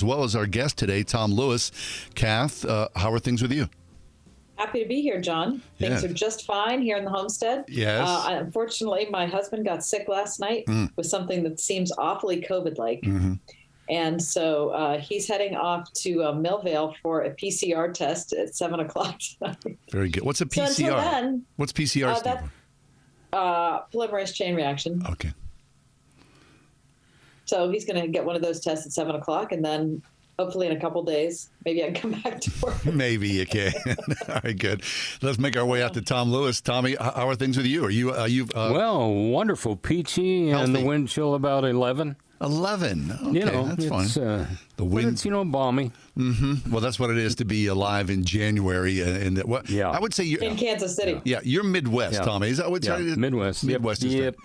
as well as our guest today, Tom Lewis. Kath, how are things with you? Happy to be here, John. Things are just fine here in the homestead. Yes. Unfortunately, my husband got sick last night with something that seems awfully COVID-like. Mm-hmm. And so he's heading off to Millvale for a PCR test at 7 o'clock tonight. Very good. What's a PCR? So until then, what's PCR stand for? Polymerase chain reaction. Okay. So he's going to get one of those tests at 7 o'clock, and then hopefully in a couple days, maybe I can come back to work. Maybe you can. All right, good. Let's make our way out to Tom Lewis. Tommy, how are things with you? Are you? Well, wonderful, peachy, healthy. and the wind chill about 11. 11. Okay, that's fine. The wind, it's, balmy. Mm-hmm. Well, that's what it is to be alive in January. I would say you're in Kansas City. Yeah, you're Midwest, Tommy. Is that what? Midwest. Midwest. Yep.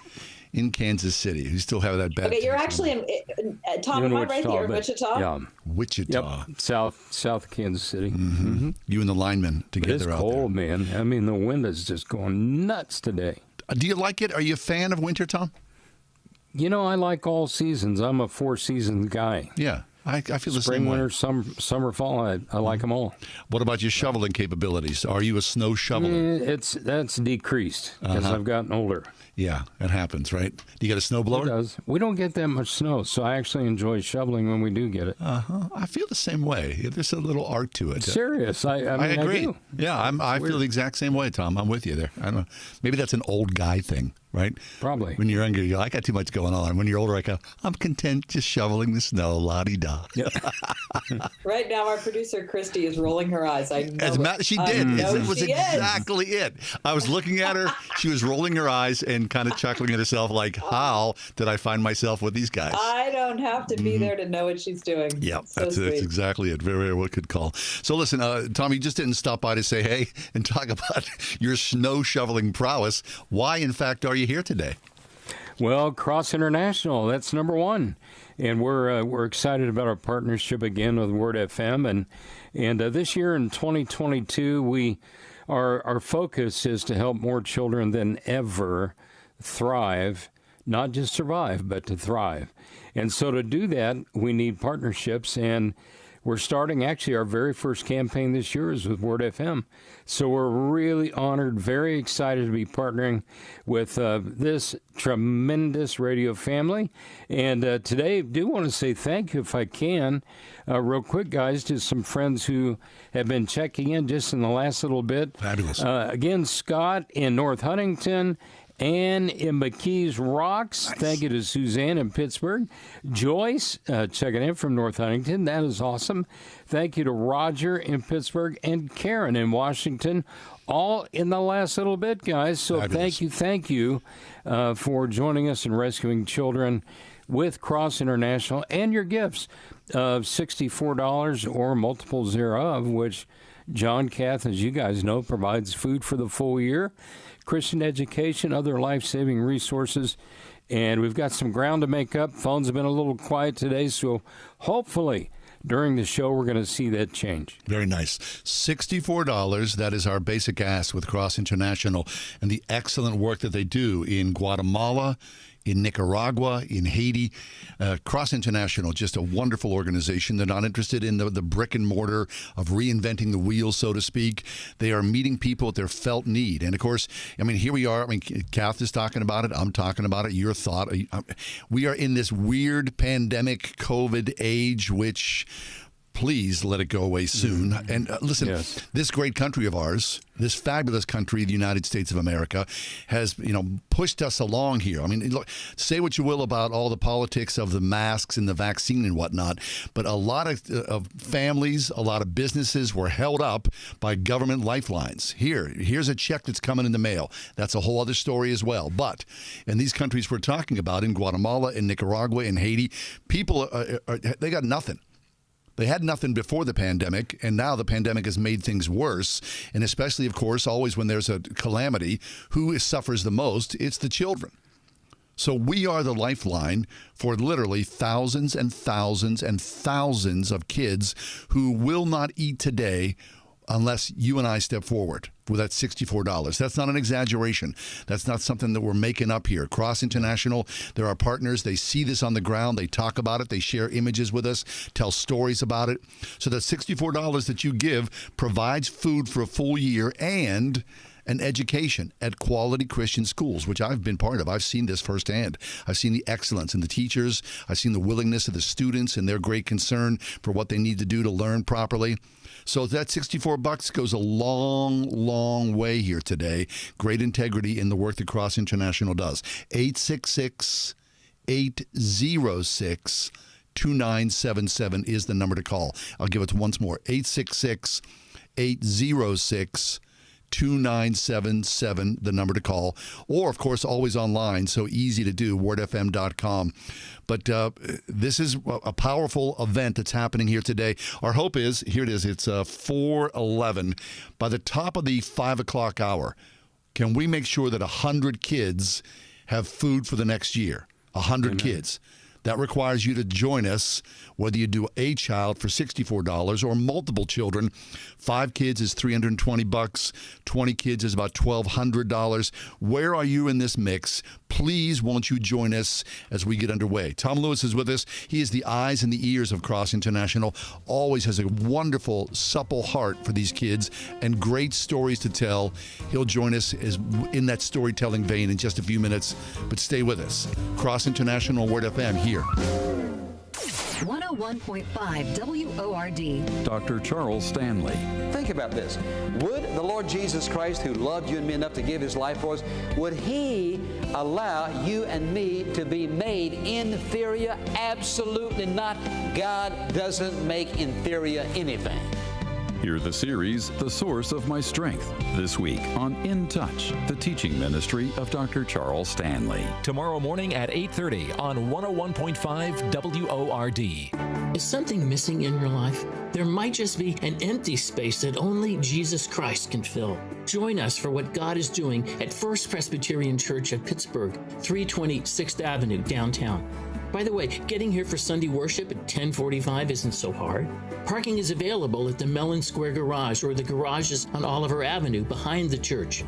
In Kansas City. You still have that bad. Okay, you're actually in Tom, am I right here in Wichita? Yeah. Wichita. Yep. South Kansas City. Mm-hmm. Mm-hmm. You and the linemen together out there. It's cold, man. I mean, the wind is just going nuts today. Do you like it? Are you a fan of winter, Tom? I like all seasons. I'm a four-season guy. Yeah. I feel the Spring, same way. winter, summer, fall. I like them all. What about your shoveling capabilities? Are you a snow shoveler? That's decreased because I've gotten older. Yeah, it happens, right? Do you get a snowblower? It does. We don't get that much snow, so I actually enjoy shoveling when we do get it. I feel the same way. There's a little art to it. Serious. I agree. I do. Yeah, I feel the exact same way, Tom. I'm with you there. I don't know. Maybe that's an old guy thing, right? Probably. When you're younger, you go, I got too much going on. When you're older, I go, I'm content just shoveling the snow, la-di-da. Yep. Right now, our producer, Christy, is rolling her eyes. I know she did. It was she exactly it. I was looking at her. She was rolling her eyes and kind of chuckling at herself like, how did I find myself with these guys? I don't have to be there to know what she's doing. Yeah, that's exactly it. Very, very good call. So listen, Tom, you just didn't stop by to say hey and talk about your snow shoveling prowess. Why, in fact, are you here today? Well, Cross International, that's number one. And we're excited about our partnership again with Word FM. And this year in 2022, our focus is to help more children than ever thrive, not just survive, but to thrive. And so to do that, we need partnerships. And we're starting, actually, our very first campaign this year is with Word FM. So we're really honored, very excited to be partnering with this tremendous radio family. And today, I do want to say thank you, if I can, real quick, guys, to some friends who have been checking in just in the last little bit. Fabulous. Again, Scott in North Huntington, Ann in McKees Rocks. Nice. Thank you to Suzanne in Pittsburgh. Joyce, checking in from North Huntington. That is awesome. Thank you to Roger in Pittsburgh and Karen in Washington. All in the last little bit, guys. So Fabulous. thank you for joining us in rescuing children with Cross International and your gifts of $64 or multiples thereof, which John, Kath, as you guys know, provides food for the full year, Christian education, other life-saving resources, and we've got some ground to make up. Phones have been a little quiet today, so hopefully during the show we're going to see that change. Very nice. $64, that is our basic ask with Cross International and the excellent work that they do in Guatemala, in Nicaragua, in Haiti. Cross International, just a wonderful organization. They're not interested in the brick and mortar of reinventing the wheel, so to speak. They are meeting people at their felt need. And, of course, here we are. Kath is talking about it. I'm talking about it. Your thought. We are in this weird pandemic COVID age, which... Please let it go away soon. And listen, This great country of ours, this fabulous country, the United States of America, has pushed us along here. Look, say what you will about all the politics of the masks and the vaccine and whatnot, but a lot of families, a lot of businesses were held up by government lifelines. Here's a check that's coming in the mail. That's a whole other story as well. But in these countries we're talking about, in Guatemala, in Nicaragua, in Haiti, people they got nothing. They had nothing before the pandemic, and now the pandemic has made things worse. And especially, of course, always when there's a calamity, who suffers the most? It's the children. So we are the lifeline for literally thousands and thousands and thousands of kids who will not eat today unless you and I step forward with that $64. That's not an exaggeration. That's not something that we're making up here. Cross International, they're our partners. They see this on the ground. They talk about it. They share images with us, tell stories about it. So that $64 that you give provides food for a full year and an education at quality Christian schools, which I've been part of. I've seen this firsthand. I've seen the excellence in the teachers. I've seen the willingness of the students and their great concern for what they need to do to learn properly. So that $64 goes a long, long way here today. Great integrity in the work that Cross International does. 866-806-2977 is the number to call. I'll give it once more. 866-806-2977, the number to call. Or, of course, always online, so easy to do, wordfm.com. But this is a powerful event that's happening here today. Our hope is, here it is, it's 4:11. By the top of the 5 o'clock hour, can we make sure that 100 kids have food for the next year? 100 kids. That requires you to join us, whether you do a child for $64 or multiple children. 5 kids is $320. 20 kids is about $1,200. Where are you in this mix? Please, won't you join us as we get underway? Tom Lewis is with us. He is the eyes and the ears of Cross International. Always has a wonderful, supple heart for these kids and great stories to tell. He'll join us in that storytelling vein in just a few minutes, but stay with us. Cross International, Word FM, here. 101.5 WORD. Dr. Charles Stanley. Think about this. Would the Lord Jesus Christ, who loved you and me enough to give his life for us, would he allow you and me to be made inferior? Absolutely not. God doesn't make inferior anything. Hear the series, The Source of My Strength, this week on In Touch, the teaching ministry of Dr. Charles Stanley. Tomorrow morning at 8:30 on 101.5 WORD. Is something missing in your life? There might just be an empty space that only Jesus Christ can fill. Join us for what God is doing at First Presbyterian Church of Pittsburgh, 320 6th Avenue, downtown. By the way, getting here for Sunday worship at 10:45 isn't so hard. Parking is available at the Mellon Square Garage or the garages on Oliver Avenue behind the church.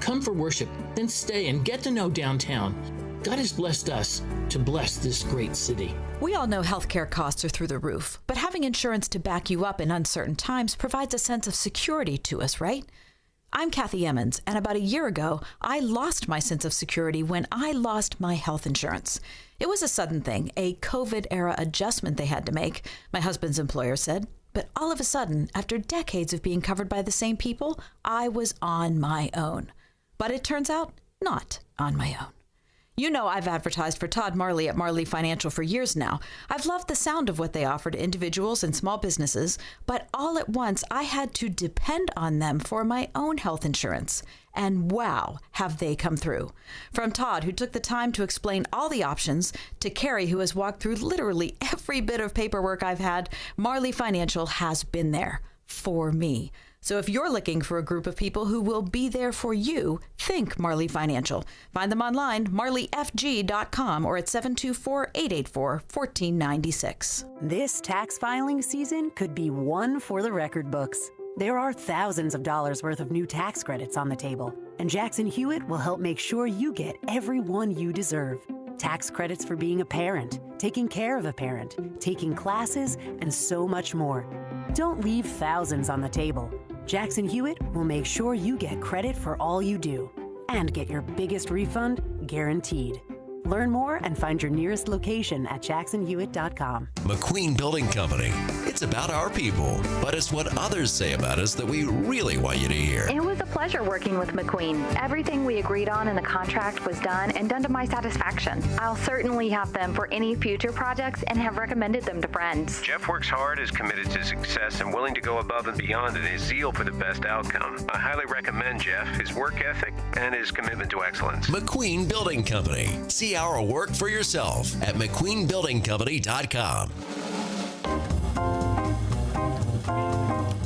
Come for worship, then stay and get to know downtown. God has blessed us to bless this great city. We all know healthcare costs are through the roof, but having insurance to back you up in uncertain times provides a sense of security to us, right? I'm Kathy Emmons, and about a year ago, I lost my sense of security when I lost my health insurance. It was a sudden thing, a COVID-era adjustment they had to make, my husband's employer said. But all of a sudden, after decades of being covered by the same people, I was on my own. But it turns out, not on my own. You know I've advertised for Todd Marley at Marley Financial for years now. I've loved the sound of what they offer to individuals and small businesses, but all at once I had to depend on them for my own health insurance. And wow, have they come through. From Todd, who took the time to explain all the options, to Carrie, who has walked through literally every bit of paperwork I've had, Marley Financial has been there for me. So if you're looking for a group of people who will be there for you, think Marley Financial. Find them online, marleyfg.com, or at 724-884-1496. This tax filing season could be one for the record books. There are thousands of dollars worth of new tax credits on the table, and Jackson Hewitt will help make sure you get every one you deserve. Tax credits for being a parent, taking care of a parent, taking classes, and so much more. Don't leave thousands on the table. Jackson Hewitt will make sure you get credit for all you do and get your biggest refund guaranteed. Learn more and find your nearest location at jacksonhewitt.com. McQueen Building Company. It's about our people, but it's what others say about us that we really want you to hear. It was a pleasure working with McQueen. Everything we agreed on in the contract was done and done to my satisfaction. I'll certainly have them for any future projects and have recommended them to friends. Jeff works hard, is committed to success, and willing to go above and beyond in his zeal for the best outcome. I highly recommend Jeff, his work ethic, and his commitment to excellence. McQueen Building Company. See our work for yourself at McQueenBuildingCompany.com.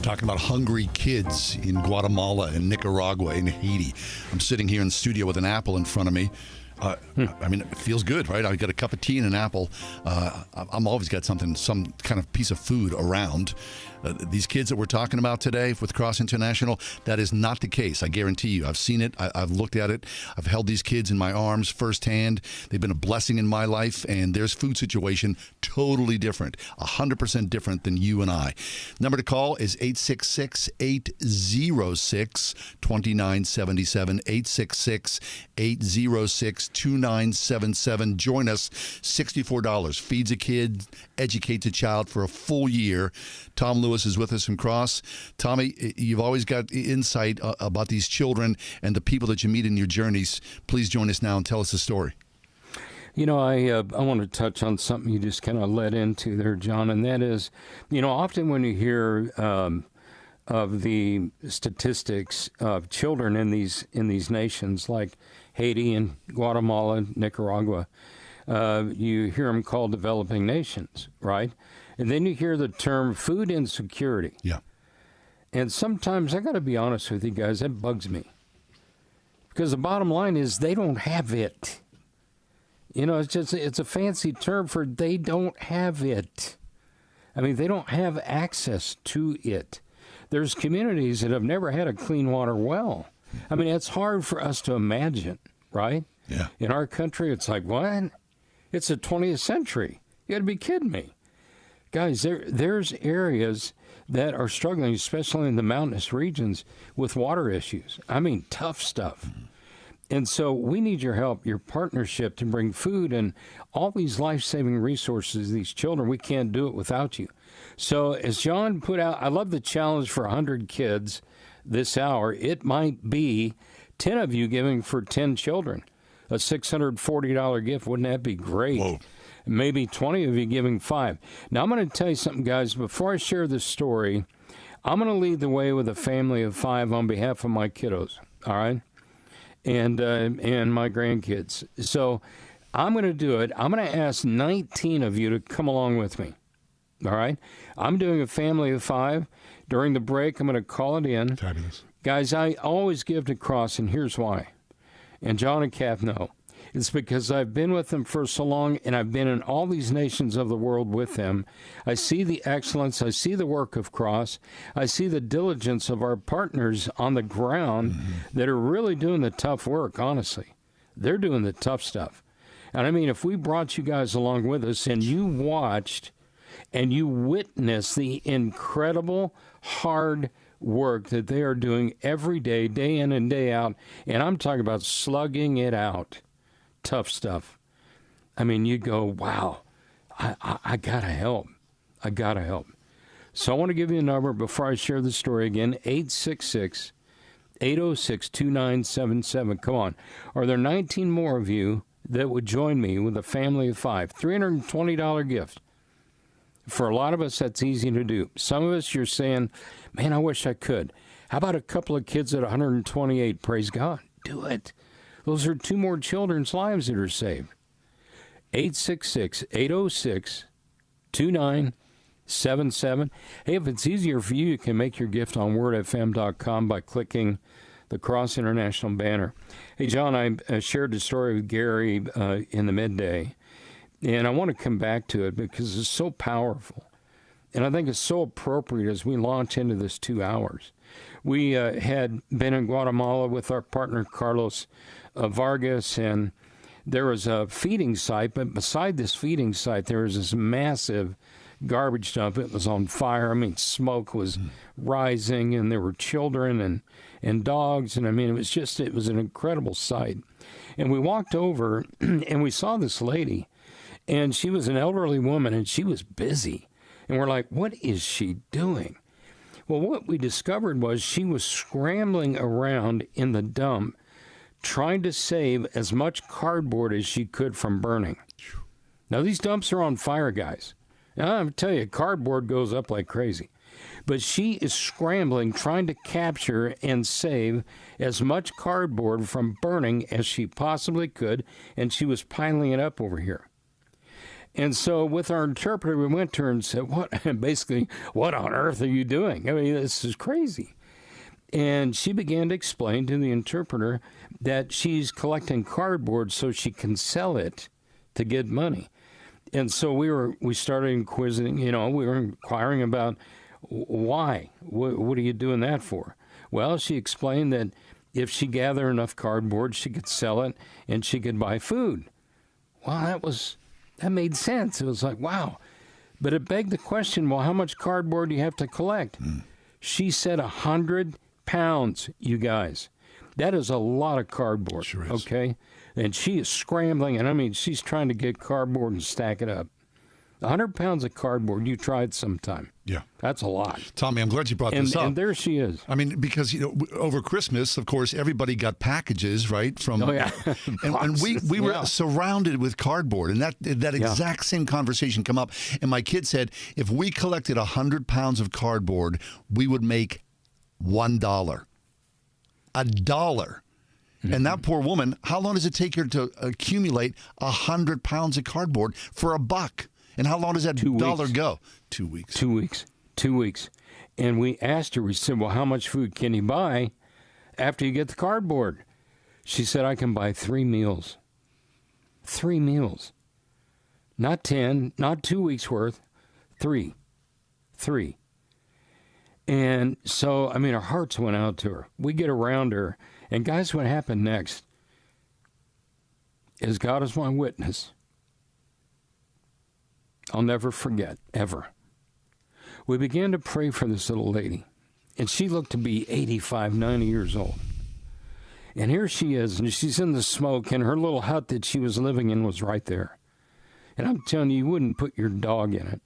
Talking about hungry kids in Guatemala and Nicaragua and Haiti. I'm sitting here in the studio with an apple in front of me. I mean, it feels good, right? I got a cup of tea and an apple. I'm always got something, some kind of piece of food around. These kids that we're talking about today with Cross International, that is not the case. I guarantee you. I've seen it. I've looked at it. I've held these kids in my arms firsthand. They've been a blessing in my life, and their food situation totally different, 100% different than you and I. Number to call is 866-806-2977, 866-806-2977. Join us, $64. Feeds a kid, educates a child for a full year. Tom Lewis is with us from Cross. Tommy, you've always got insight about these children and the people that you meet in your journeys. Please join us now and tell us the story. You know, I want to touch on something you just kind of led into there, John, and that is, you know, often when you hear of the statistics of children in these nations like Haiti and Guatemala, Nicaragua, you hear them called developing nations, right? And then you hear the term food insecurity. Yeah. And sometimes, I got to be honest with you guys, that bugs me. Because the bottom line is they don't have it. You know, it's a fancy term for they don't have it. I mean, they don't have access to it. There's communities that have never had a clean water well. I mean, it's hard for us to imagine, right? Yeah. In our country, it's like, what? It's the 20th century. You got to be kidding me. Guys, there's areas that are struggling, especially in the mountainous regions, with water issues. I mean, tough stuff. And so we need your help, your partnership to bring food and all these life-saving resources to these children. We can't do it without you. So as John put out, I love the challenge for 100 kids this hour. It might be 10 of you giving for 10 children, a $640 gift. Wouldn't that be great? Whoa. Maybe 20 of you giving 5. Now, I'm going to tell you something, guys. Before I share this story, I'm going to lead the way with a family of 5 on behalf of my kiddos, all right, and my grandkids. So I'm going to do it. I'm going to ask 19 of you to come along with me, all right? I'm doing a family of 5. During the break, I'm going to call it in. Fabulous. Guys, I always give to Cross, and here's why. And John and Kath know. It's because I've been with them for so long, and I've been in all these nations of the world with them. I see the excellence. I see the work of Cross. I see the diligence of our partners on the ground that are really doing the tough work, honestly. They're doing the tough stuff. And I mean, if we brought you guys along with us and you watched and you witnessed the incredible hard work that they are doing every day, day in and day out, and I'm talking about slugging it out. Tough stuff. I mean, you go, wow, I got to help. I got to help. So I want to give you a number before I share the story again, 866-806-2977. Come on. Are there 19 more of you that would join me with a family of 5? $320 gift. For a lot of us, that's easy to do. Some of us, you're saying, man, I wish I could. How about a couple of kids at 128? Praise God. Do it. Those are 2 more children's lives that are saved. 866-806-2977. Hey, if it's easier for you, you can make your gift on wordfm.com by clicking the Cross International banner. Hey, John, I shared a story with Gary in the midday, and I want to come back to it because it's so powerful. And I think it's so appropriate as we launch into this 2 hours. We had been in Guatemala with our partner, Carlos Vargas, and there was a feeding site, but beside this feeding site, there was this massive garbage dump. It was on fire. I mean, smoke was rising, and there were children and dogs, and I mean, it was an incredible sight. And we walked over, and we saw this lady, and she was an elderly woman, and she was busy. And we're like, what is she doing? Well, what we discovered was she was scrambling around in the dump, trying to save as much cardboard as she could from burning. Now, these dumps are on fire, guys. Now, I'm tell you, cardboard goes up like crazy. But she is scrambling, trying to capture and save as much cardboard from burning as she possibly could, and she was piling it up over here. And so with our interpreter, we went to her and said, what on earth are you doing? I mean, this is crazy. And she began to explain to the interpreter that she's collecting cardboard so she can sell it to get money. And so we started inquiring, we were inquiring about why. What are you doing that for? Well, she explained that if she gathered enough cardboard, she could sell it and she could buy food. Well, that made sense. It was like, wow. But it begged the question, well, how much cardboard do you have to collect? She said 100 pounds, you guys. That is a lot of cardboard, sure is. Okay? And she is scrambling, and I mean, she's trying to get cardboard and stack it up. 100 pounds of cardboard, you tried sometime. Yeah. That's a lot. Tommy, I'm glad you brought this up. And there she is. I mean, because, over Christmas, of course, everybody got packages, right? From, oh, yeah. and we were surrounded with cardboard. And that exact same conversation come up. And my kid said, if we collected 100 pounds of cardboard, we would make $1. $1. Mm-hmm. And that poor woman, how long does it take her to accumulate 100 pounds of cardboard for $1? And how long does that dollar go? 2 weeks. 2 weeks. 2 weeks. And we asked her, we said, well, how much food can you buy after you get the cardboard? She said, I can buy 3 meals. 3 meals. Not 10, not 2 weeks worth. 3. And so, I mean, our hearts went out to her. We get around her. And guys, what happened next is, God is my witness, I'll never forget, ever. We began to pray for this little lady, and she looked to be 85, 90 years old. And here she is, and she's in the smoke, and her little hut that she was living in was right there. And I'm telling you, you wouldn't put your dog in it.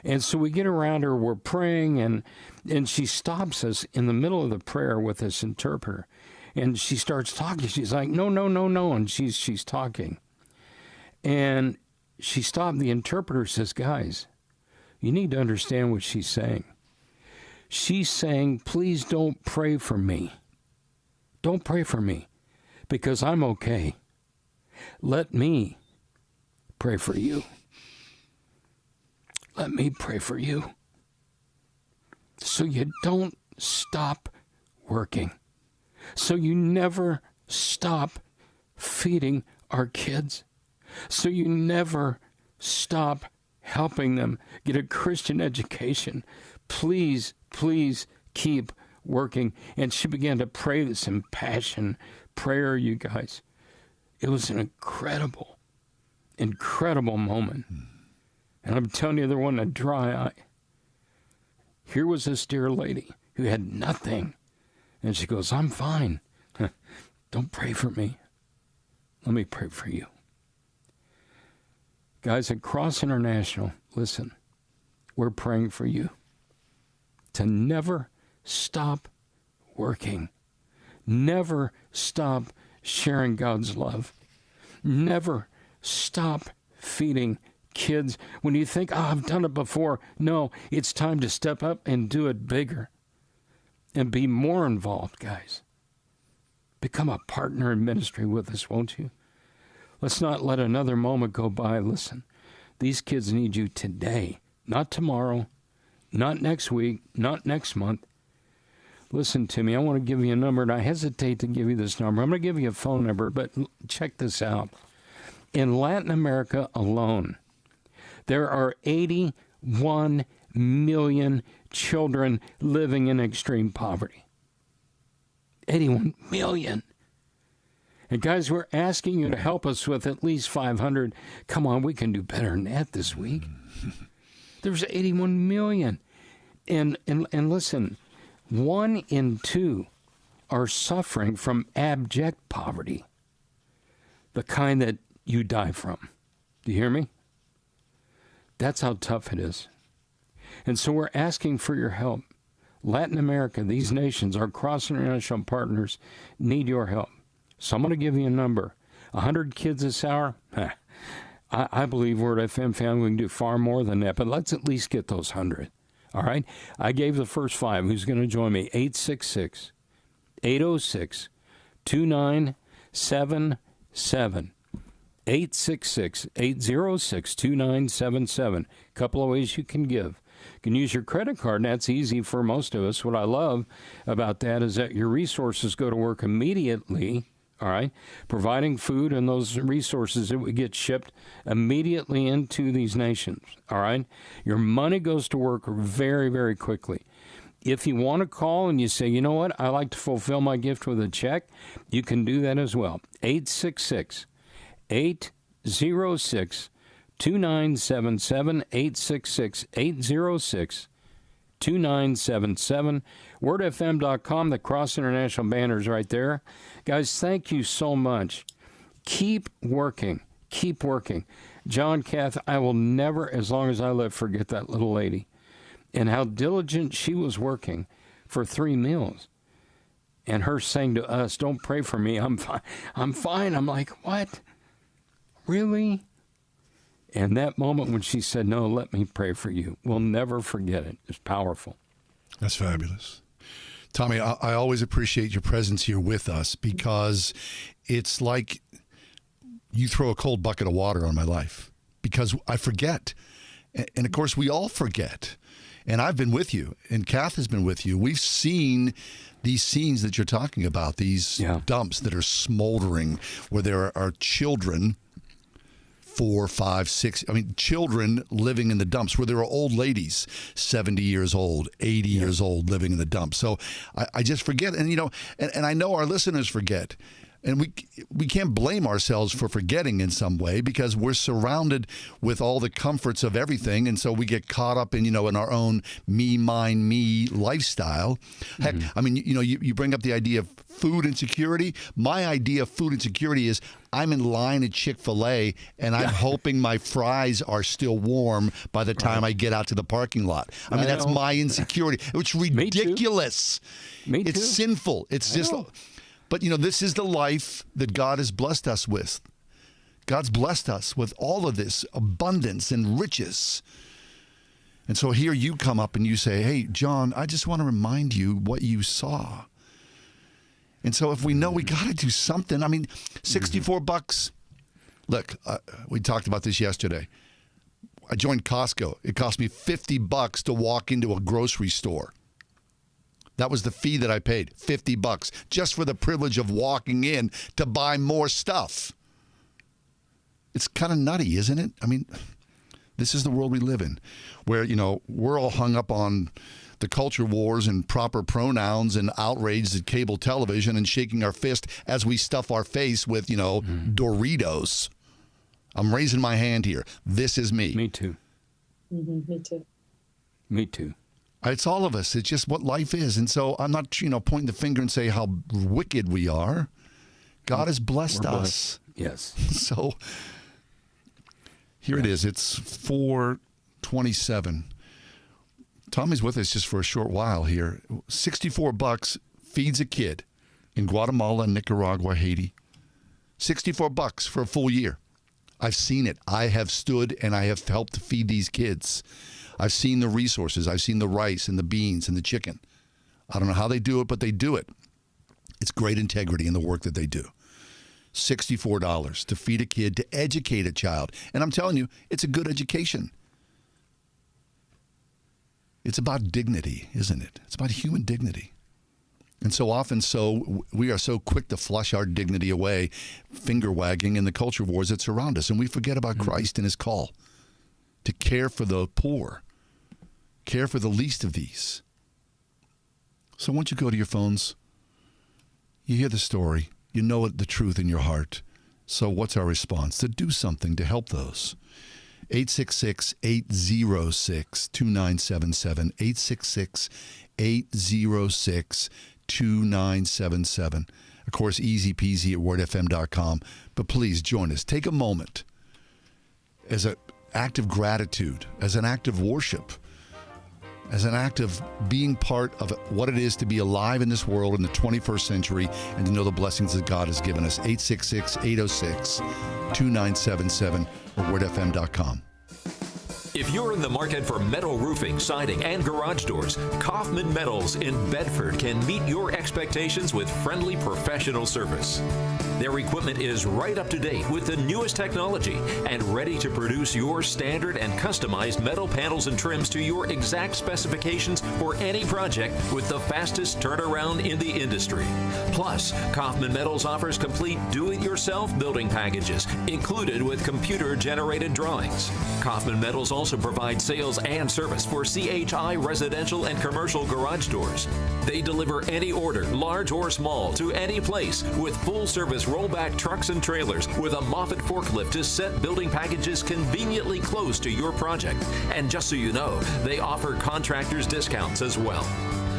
And so we get around her, we're praying, and she stops us in the middle of the prayer with this interpreter. And she starts talking. She's like, no. And she's talking. And she stopped. The interpreter says, guys, you need to understand what she's saying. She's saying, please don't pray for me. Don't pray for me, because I'm okay. Let me pray for you. Let me pray for you, so you don't stop working, so you never stop feeding our kids, so you never stop helping them get a Christian education. Please, please keep working. And she began to pray this impassioned prayer, you guys. It was an incredible, incredible moment. And I'm telling you, there wasn't a dry eye. Here was this dear lady who had nothing. And she goes, I'm fine. Don't pray for me. Let me pray for you. Guys, at Cross International, listen, we're praying for you to never stop working. Never stop sharing God's love. Never stop feeding kids. When you think, I've done it before. No, it's time to step up and do it bigger and be more involved, guys. Become a partner in ministry with us, won't you? Let's not let another moment go by. Listen, these kids need you today, not tomorrow, not next week, not next month. Listen to me. I want to give you a number, and I hesitate to give you this number. I'm going to give you a phone number, but check this out. In Latin America alone, there are 81 million children living in extreme poverty. 81 million. And guys, we're asking you to help us with at least 500. Come on, we can do better than that this week. There's 81 million. And listen, 1 in 2 are suffering from abject poverty, the kind that you die from. Do you hear me? That's how tough it is. And so we're asking for your help. Latin America, these nations, our cross-international partners, need your help. So I'm going to give you a number. 100 kids this hour? I believe we're at FM family. We can do far more than that, but let's at least get those 100. All right? I gave the first 5. Who's going to join me? 866-806-2977. 866-806-2977. Couple of ways you can give. You can use your credit card, and that's easy for most of us. What I love about that is that your resources go to work immediately all right, providing food and those resources that would get shipped immediately into these nations, all right? Your money goes to work very, very quickly. If you want to call and you say, you know what, I like to fulfill my gift with a check, you can do that as well. 866-806-2977, 866-806-2977, wordfm.com, the Cross International banner's right there. Guys, thank you so much. Keep working. Keep working. John, Kath, I will never, as long as I live, forget that little lady and how diligent she was working for 3 meals. And her saying to us, don't pray for me, I'm fine. I'm fine. I'm like, what? Really? And that moment when she said, no, let me pray for you, we'll never forget it. It's powerful. That's fabulous. Tommy, I always appreciate your presence here with us because it's like you throw a cold bucket of water on my life because I forget. And of course, we all forget. And I've been with you, and Kath has been with you. We've seen these scenes that you're talking about, these dumps that are smoldering, where there are children, 4, 5, 6, children living in the dumps, where there are old ladies, 70 years old, 80 years old, living in the dumps. So I just forget, and and I know our listeners forget. And we can't blame ourselves for forgetting in some way because we're surrounded with all the comforts of everything. And so we get caught up in, in our own me, mine, me lifestyle. Heck, you bring up the idea of food insecurity. My idea of food insecurity is I'm in line at Chick-fil-A and I'm hoping my fries are still warm by the time I get out to the parking lot. That's my insecurity. It's ridiculous. Me too. It's sinful. It's just... But, this is the life that God has blessed us with. God's blessed us with all of this abundance and riches. And so here you come up and you say, hey, John, I just want to remind you what you saw. And so if we know we got to do something, $64. Look, we talked about this yesterday. I joined Costco. It cost me $50 to walk into a grocery store. That was the fee that I paid, $50, just for the privilege of walking in to buy more stuff. It's kind of nutty, isn't it? This is the world we live in, where, we're all hung up on the culture wars and proper pronouns and outrage at cable television and shaking our fist as we stuff our face with, Doritos. I'm raising my hand here. This is me. Me too. Mm-hmm, me too. Me too. It's all of us. It's just what life is. And so I'm not, pointing the finger and say how wicked we are. God has blessed us. Yes. So here it is. It's 4:27. Tommy's with us just for a short while here. $64 feeds a kid in Guatemala, Nicaragua, Haiti. $64 for a full year. I've seen it. I have stood and I have helped feed these kids. I've seen the resources. I've seen the rice and the beans and the chicken. I don't know how they do it, but they do it. It's great integrity in the work that they do. $64 to feed a kid, to educate a child. And I'm telling you, it's a good education. It's about dignity, isn't it? It's about human dignity. And so often we are so quick to flush our dignity away, finger wagging in the culture wars that surround us. And we forget about Christ and his call to care for the poor, care for the least of these. So once you go to your phones, you hear the story, you know the truth in your heart. So what's our response? To do something to help those. 866-806-2977, 866-806-2977. Of course, easy peasy at wordfm.com. But please join us. Take a moment as an act of gratitude, as an act of worship, as an act of being part of what it is to be alive in this world in the 21st century and to know the blessings that God has given us. 866-806-2977 or wordfm.com. If you're in the market for metal roofing, siding, and garage doors, Kaufman Metals in Bedford can meet your expectations with friendly professional service. Their equipment is right up to date with the newest technology and ready to produce your standard and customized metal panels and trims to your exact specifications for any project with the fastest turnaround in the industry. Plus, Kaufman Metals offers complete do-it-yourself building packages included with computer-generated drawings. Kaufman Metals also provides sales and service for CHI residential and commercial garage doors. They deliver any order, large or small, to any place with full-service rollback trucks and trailers with a Moffett forklift to set building packages conveniently close to your project. And just so you know, they offer contractors discounts as well.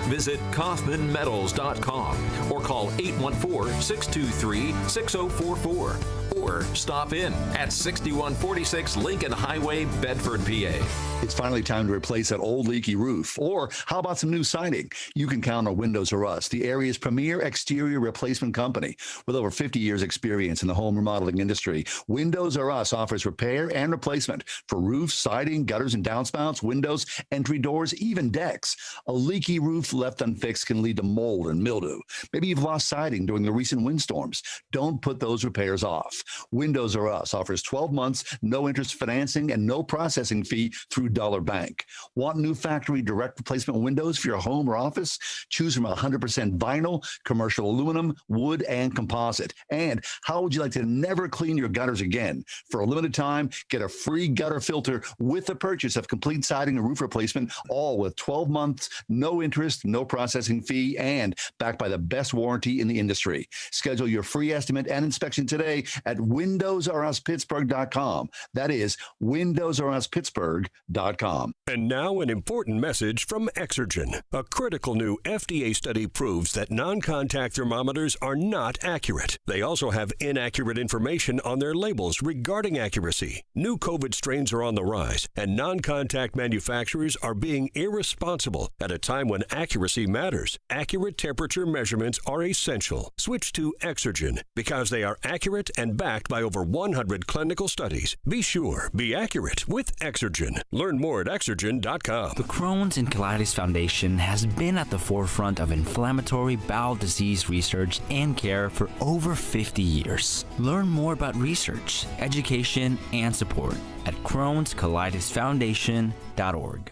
Visit KaufmanMetals.com or call 814-623-6044 or stop in at 6146 Lincoln Highway, Bedford, PA. It's finally time to replace that old leaky roof. Or how about some new siding? You can count on Windows R Us, the area's premier exterior replacement company. With over 50 years experience in the home remodeling industry, Windows R Us offers repair and replacement for roofs, siding, gutters and downspouts, windows, entry doors, even decks. A leaky roof left unfixed can lead to mold and mildew. Maybe you've lost siding during the recent windstorms. Don't put those repairs off. Windows R Us offers 12 months, no interest financing, and no processing fee through Dollar Bank. Want new factory direct replacement windows for your home or office? Choose from 100% vinyl, commercial aluminum, wood, and composite. And how would you like to never clean your gutters again? For a limited time, get a free gutter filter with the purchase of complete siding and roof replacement, all with 12 months, no interest, no processing fee, and backed by the best warranty in the industry. Schedule your free estimate and inspection today at WindowsRUsPittsburgh.com. That is WindowsRUsPittsburgh.com. And now an important message from Exergen. A critical new FDA study proves that non-contact thermometers are not accurate. They also have inaccurate information on their labels regarding accuracy. New COVID strains are on the rise, and non-contact manufacturers are being irresponsible at a time when accuracy matters. Accurate temperature measurements are essential. Switch to Exergen because they are accurate and backed by over 100 clinical studies. Be sure, be accurate with Exergen. Learn more at Exergen.com. The Crohn's and Colitis Foundation has been at the forefront of inflammatory bowel disease research and care for over 50 years. Learn more about research, education, and support at Crohn'sColitisFoundation.org.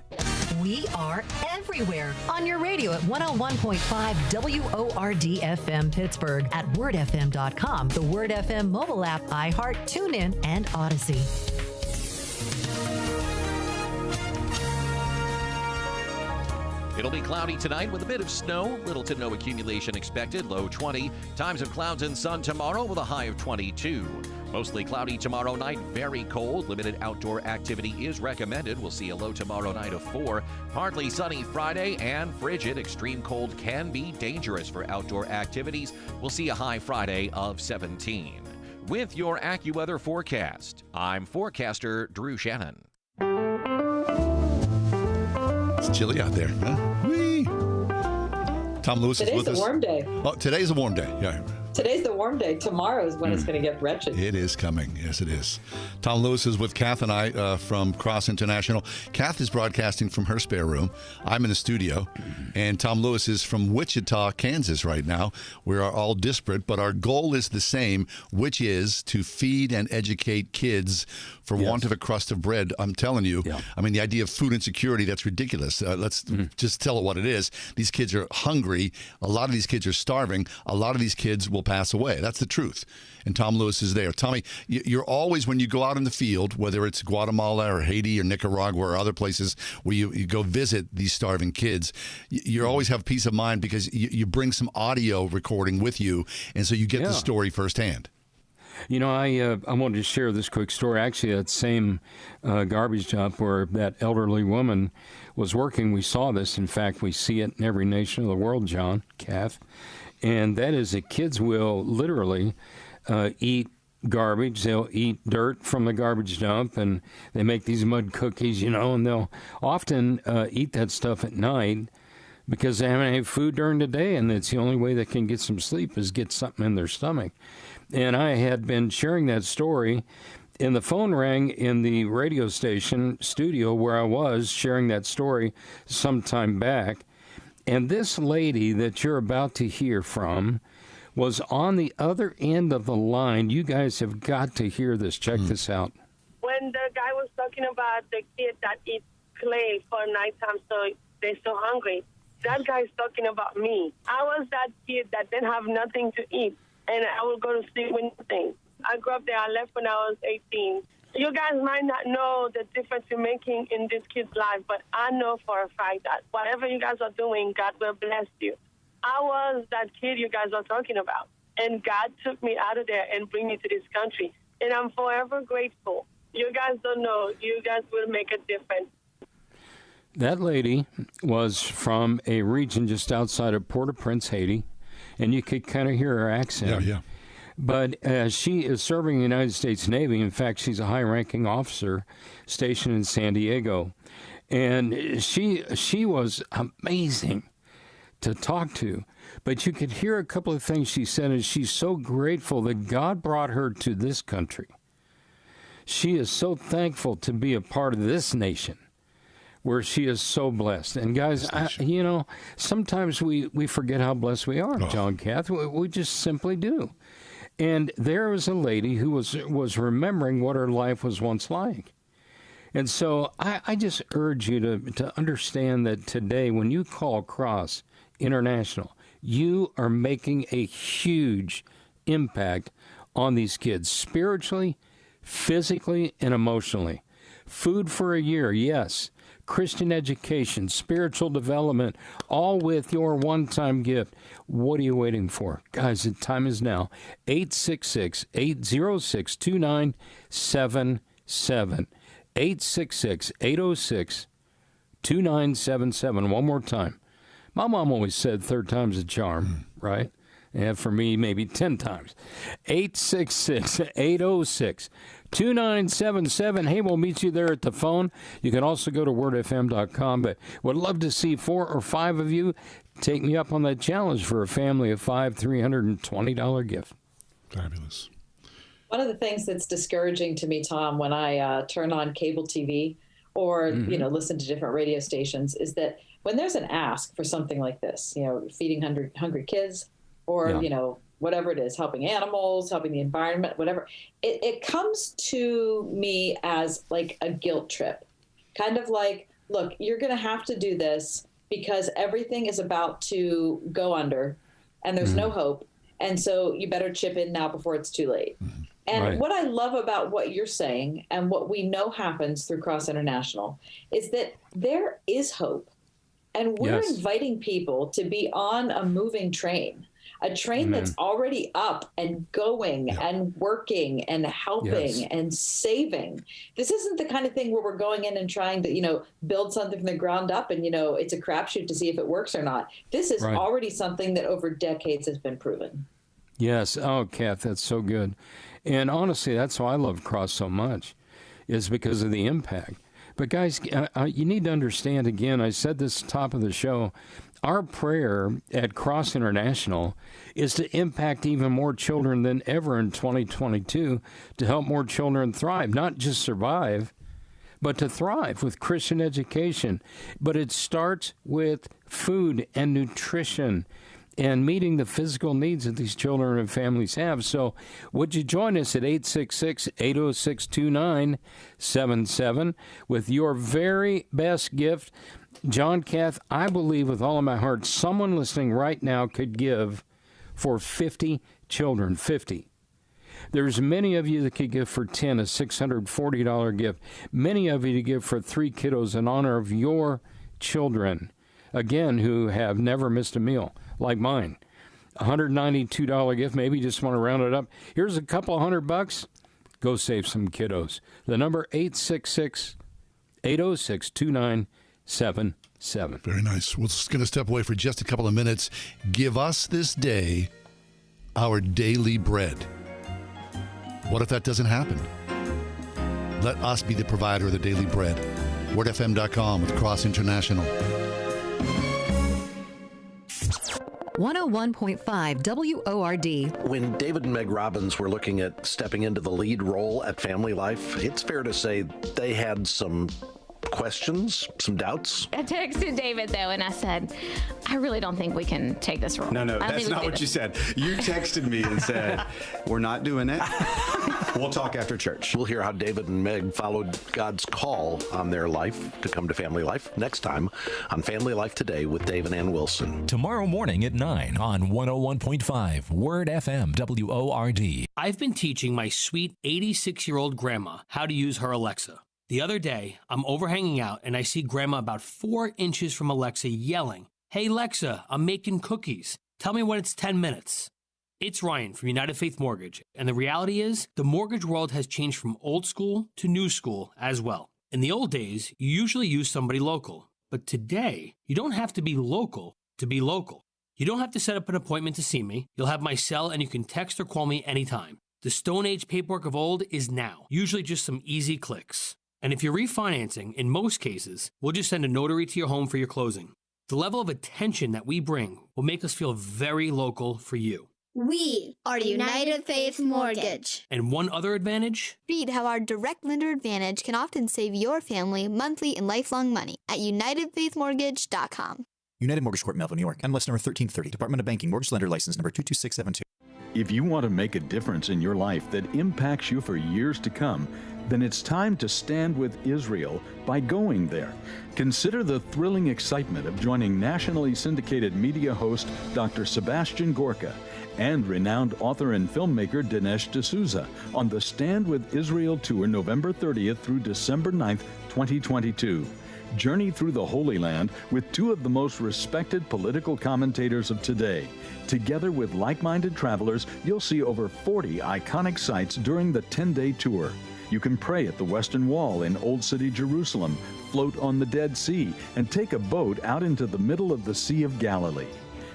We are everywhere on your radio at 101.5 WORD FM Pittsburgh, at wordfm.com, the Word FM mobile app, iHeart, TuneIn, and Odyssey. It'll be cloudy tonight with a bit of snow, little to no accumulation expected, low 20. Times of clouds and sun tomorrow with a high of 22. Mostly cloudy tomorrow night, very cold. Limited outdoor activity is recommended. We'll see a low tomorrow night of 4. Partly sunny Friday and frigid. Extreme cold can be dangerous for outdoor activities. We'll see a high Friday of 17. With your AccuWeather forecast, I'm forecaster Drew Shannon. It's chilly out there, huh? Whee! Tom Lewis is with us. Today's a warm day. Oh, today's a warm day, yeah. Today's the warm day. Tomorrow is when it's going to get wretched. It is coming. Yes, it is. Tom Lewis is with Kath and I from Cross International. Kath is broadcasting from her spare room. I'm in the studio. And Tom Lewis is from Wichita, Kansas right now. We are all disparate, but our goal is the same, which is to feed and educate kids for want of a crust of bread. I'm telling you, I mean, the idea of food insecurity, that's ridiculous. Let's just tell it what it is. These kids are hungry. A lot of these kids are starving. A lot of these kids will pass away. That's the truth. And Tom Lewis is there. Tommy, you're always, when you go out in the field, whether it's Guatemala or Haiti or Nicaragua or other places where you go visit these starving kids, you always have peace of mind because you bring some audio recording with you, and so you get the story firsthand. You know, I wanted to share this quick story. Actually, that same garbage dump where that elderly woman was working, we saw this. In fact, we see it in every nation of the world, John, Kath. And that is that kids will literally eat garbage. They'll eat dirt from the garbage dump, and they make these mud cookies, you know, and they'll often eat that stuff at night because they haven't had food during the day, and it's the only way they can get some sleep is get something in their stomach. And I had been sharing that story, And the phone rang in the radio station studio where I was sharing that story some time back. And this lady that you're about to hear from was on the other end of the line. You guys have got to hear this. Check this out. When the guy was talking about the kid that eats clay for nighttime so they're so hungry, that guy's talking about me. I was that kid that didn't have nothing to eat, and I would go to sleep with nothing. I grew up there. I left when I was 18. You guys might not know the difference you're making in this kid's life, but I know for a fact that whatever you guys are doing, God will bless you. I was that kid you guys are talking about, and God took me out of there and bring me to this country, and I'm forever grateful. You guys don't know. You guys will make a difference. That lady was from a region just outside of Port-au-Prince, Haiti, and you could kind of hear her accent. Yeah. But she is serving the United States Navy. In fact, she's a high-ranking officer stationed in San Diego. And she was amazing to talk to. But you could hear a couple of things she said, and she's so grateful that God brought her to this country. She is so thankful to be a part of this nation, where she is so blessed. And guys, sometimes we forget how blessed we are, John Kath. We just simply do. And there was a lady who was remembering what her life was once like. And so I just urge you to understand that today, when you call Cross International, you are making a huge impact on these kids, spiritually, physically, and emotionally. Food for a year, yes. Christian education, spiritual development, all with your one-time gift. What are you waiting for? Guys, the time is now. 866-806-2977. 866-806-2977. One more time. My mom always said third time's a charm, right? And for me, maybe 10 times. 866-806-2977. Hey, we'll meet you there at the phone. You can also go to wordfm.com. But would love to see 4 or 5 of you take me up on that challenge for a family of 5, $320 gift. Fabulous. One of the things that's discouraging to me, Tom, when I turn on cable TV or listen to different radio stations, is that when there's an ask for something like this, feeding hungry kids, or, whatever it is, helping animals, helping the environment, whatever, it comes to me as like a guilt trip. Kind of like, look, you're going to have to do this because everything is about to go under and there's no hope. And so you better chip in now before it's too late. And what I love about what you're saying and what we know happens through Cross International is that there is hope. And we're inviting people to be on a moving train. A train that's already up and going and working and helping and saving. This isn't the kind of thing where we're going in and trying to, build something from the ground up and, it's a crapshoot to see if it works or not. This is already something that over decades has been proven. Yes. Oh, Kath, that's so good. And honestly, that's why I love Cross so much, is because of the impact. But guys, you need to understand, again, I said this at the top of the show, our prayer at Cross International is to impact even more children than ever in 2022, to help more children thrive, not just survive, but to thrive with Christian education. But it starts with food and nutrition and meeting the physical needs that these children and families have. So would you join us at 866-806-2977 with your very best gift? John Kath, I believe with all of my heart, someone listening right now could give for 50 children, 50. There's many of you that could give for 10, a $640 gift. Many of you to give for 3 kiddos in honor of your children, again, who have never missed a meal, like mine. $192 gift, maybe you just want to round it up. Here's a couple $100. Go save some kiddos. The number 866-806-2977. Very nice. We're just going to step away for just a couple of minutes. Give us this day our daily bread. What if that doesn't happen? Let us be the provider of the daily bread. WordFM.com with Cross International. 101.5 WORD. When David and Meg Robbins were looking at stepping into the lead role at Family Life, it's fair to say they had some questions, some doubts. I texted David, though, and I said, I really don't think we can take this role. No, that's not what you said. You texted me and said, we're not doing it. We'll talk after church. We'll hear how David and Meg followed God's call on their life to come to Family Life next time on Family Life Today with Dave and Ann Wilson. Tomorrow morning at 9 on 101.5 Word FM WORD. I've been teaching my sweet 86-year-old grandma how to use her Alexa. The other day, I'm overhanging out and I see Grandma about 4 inches from Alexa yelling, "Hey Alexa, I'm making cookies. Tell me when it's 10 minutes. It's Ryan from United Faith Mortgage, and the reality is the mortgage world has changed from old school to new school as well. In the old days, you usually use somebody local, but today, you don't have to be local to be local. You don't have to set up an appointment to see me. You'll have my cell and you can text or call me anytime. The Stone Age paperwork of old is now, usually just some easy clicks. And if you're refinancing, in most cases, we'll just send a notary to your home for your closing. The level of attention that we bring will make us feel very local for you. We are United Faith Mortgage. And one other advantage? Read how our direct lender advantage can often save your family monthly and lifelong money at UnitedFaithMortgage.com. United Mortgage Corp, Melville, New York. MLS number 1330. Department of Banking. Mortgage Lender License number 22672. If you want to make a difference in your life that impacts you for years to come, then it's time to stand with Israel by going there. Consider the thrilling excitement of joining nationally syndicated media host Dr. Sebastian Gorka and renowned author and filmmaker Dinesh D'Souza on the Stand with Israel tour November 30th through December 9th, 2022. Journey through the Holy Land with 2 of the most respected political commentators of today. Together with like-minded travelers, you'll see over 40 iconic sites during the 10-day tour. You can pray at the Western Wall in Old City, Jerusalem, float on the Dead Sea, and take a boat out into the middle of the Sea of Galilee.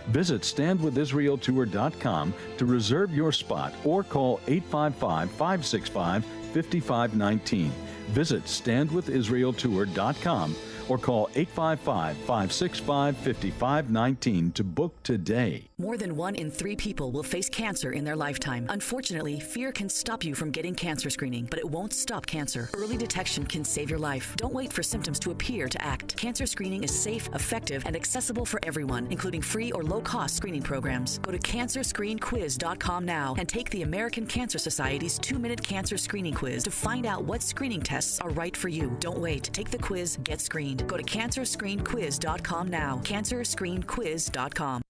Visit StandWithIsraelTour.com to reserve your spot or call 855-565-5519. Visit StandWithIsraelTour.com or call 855-565-5519 to book today. More than 1 in 3 people will face cancer in their lifetime. Unfortunately, fear can stop you from getting cancer screening, but it won't stop cancer. Early detection can save your life. Don't wait for symptoms to appear to act. Cancer screening is safe, effective, and accessible for everyone, including free or low-cost screening programs. Go to CancerScreenQuiz.com now and take the American Cancer Society's 2-minute cancer screening quiz to find out what screening tests are right for you. Don't wait. Take the quiz. Get screened. Go to CancerScreenQuiz.com now. CancerScreenQuiz.com.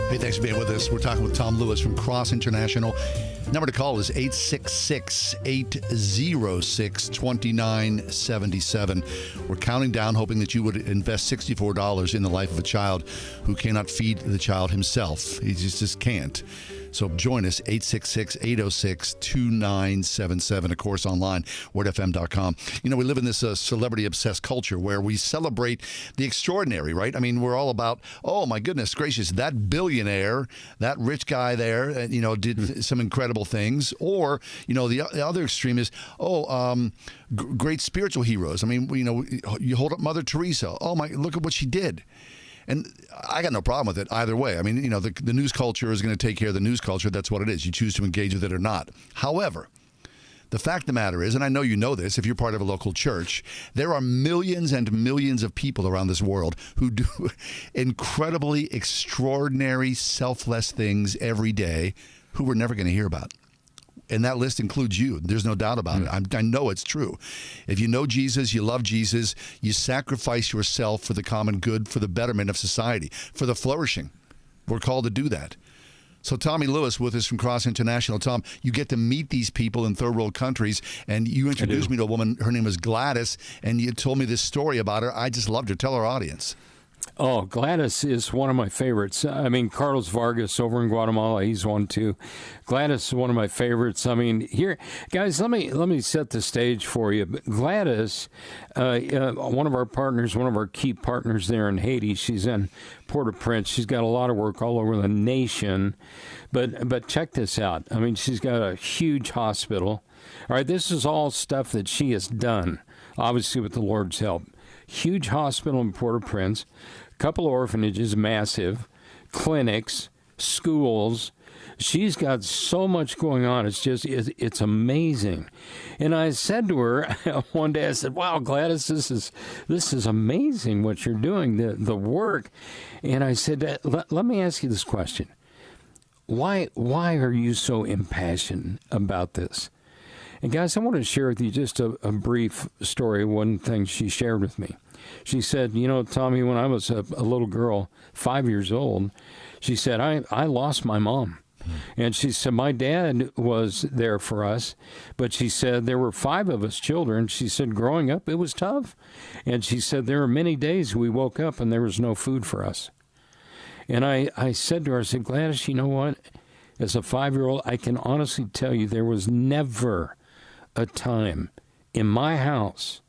Hey, thanks for being with us. We're talking with Tom Lewis from Cross International. Number to call is 866-806-2977. We're counting down, hoping that you would invest $64 in the life of a child who cannot feed the child himself. He just can't. So join us, 866-806-2977, of course, online, wordfm.com. You know, we live in this celebrity-obsessed culture where we celebrate the extraordinary, right? I mean, we're all about, oh, my goodness gracious, that billionaire, that rich guy there, did some incredible things. Or, the other extreme is, great spiritual heroes. I mean, you hold up Mother Teresa. Oh, look at what she did. And I got no problem with it either way. I mean, the news culture is going to take care of the news culture. That's what it is. You choose to engage with it or not. However, the fact of the matter is, and I know you know this if you're part of a local church, there are millions and millions of people around this world who do incredibly extraordinary, selfless things every day who we're never going to hear about. And that list includes you. There's no doubt about it. I know it's true. If you know Jesus, you love Jesus, you sacrifice yourself for the common good, for the betterment of society, for the flourishing. We're called to do that. So Tommy Lewis with us from Cross International. Tom, you get to meet these people in third world countries, and you introduced me to a woman. Her name was Gladys, and you told me this story about her. I just loved her. Tell our audience. Oh, Gladys is one of my favorites. I mean, Carlos Vargas over in Guatemala, he's one too. Gladys is one of my favorites. I mean, here, guys, let me set the stage for you. Gladys, one of our partners, one of our key partners there in Haiti, she's in Port-au-Prince. She's got a lot of work all over the nation. But check this out. I mean, she's got a huge hospital. All right, this is all stuff that she has done, obviously with the Lord's help. huge hospital in Port-au-Prince, a couple of orphanages, massive, clinics, schools. She's got so much going on. It's amazing. And I said to her one day, I said, wow, Gladys, this is amazing what you're doing, the work. And I said, let me ask you this question. Why are you so impassioned about this? And guys, I want to share with you just a brief story, one thing she shared with me. She said, Tommy, when I was a little girl, 5 years old, she said, I lost my mom. And she said, my dad was there for us, but she said there were 5 of us children. She said, growing up, it was tough. And she said, there were many days we woke up and there was no food for us. And I said to her, I said, Gladys, you know what? As a 5-year-old, I can honestly tell you there was never a time in my house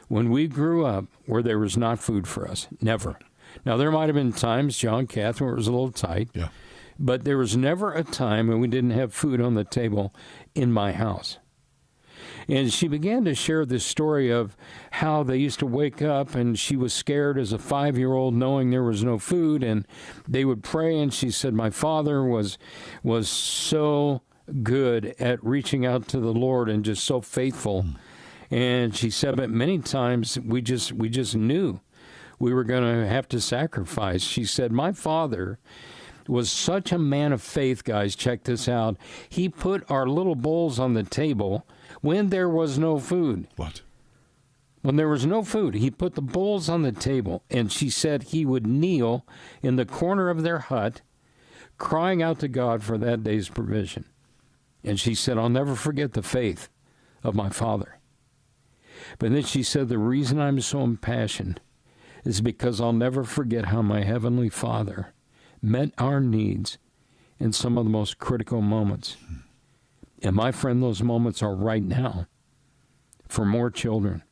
when we grew up where there was not food for us. Never. Now, there might have been times, John, Catherine, where it was a little tight. Yeah. But there was never a time when we didn't have food on the table in my house. And she began to share this story of how they used to wake up and she was scared as a 5-year-old knowing there was no food, and they would pray. And she said, my father was so good at reaching out to the Lord and just so faithful. And she said, but many times we just knew we were going to have to sacrifice. She said, my father was such a man of faith, guys. Check this out. He put our little bowls on the table when there was no food. What? When there was no food, he put the bowls on the table, and she said he would kneel in the corner of their hut, crying out to God for that day's provision. And she said, I'll never forget the faith of my father. But then she said, the reason I'm so impassioned is because I'll never forget how my Heavenly Father met our needs in some of the most critical moments. And my friend, those moments are right now for more children,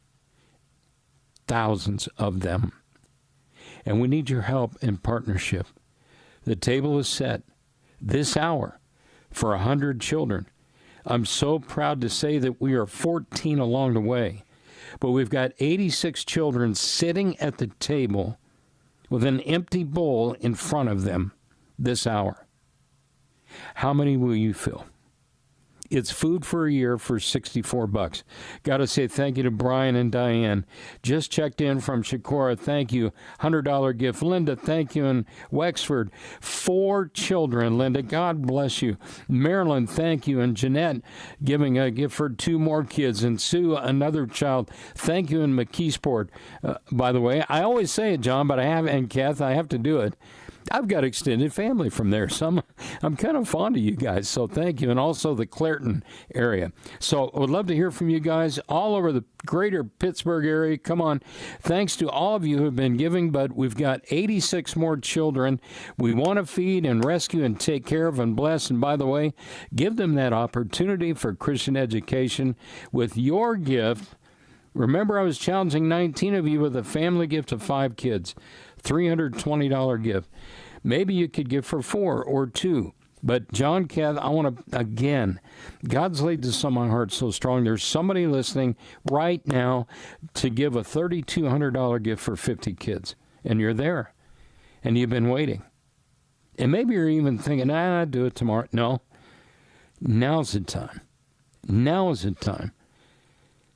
thousands of them. And we need your help and partnership. The table is set this hour for 100 children. I'm so proud to say that we are 14 along the way, but we've got 86 children sitting at the table with an empty bowl in front of them this hour. How many will you fill? It's food for a year for $64. Got to say thank you to Brian and Diane. Just checked in from Shakora. Thank you. $100 gift. Linda, thank you. In Wexford, 4 children. Linda, God bless you. Marilyn, thank you. And Jeanette giving a gift for 2 more kids. And Sue, another child. Thank you in McKeesport. By the way, I always say it, John, but and Kath, I have to do it. I've got extended family from there, so I'm kind of fond of you guys, so thank you. And also the Clairton area. So I would love to hear from you guys all over the greater Pittsburgh area. Come on. Thanks to all of you who have been giving, but we've got 86 more children we want to feed and rescue and take care of and bless. And by the way, give them that opportunity for Christian education with your gift. Remember, I was challenging 19 of you with a family gift of 5 kids, $320 gift. Maybe you could give for 4 or 2. But John, Kath, I want to, again, God's laid this on my heart so strong. There's somebody listening right now to give a $3,200 gift for 50 kids. And you're there. And you've been waiting. And maybe you're even thinking, I'll do it tomorrow. No. Now's the time. Now is the time.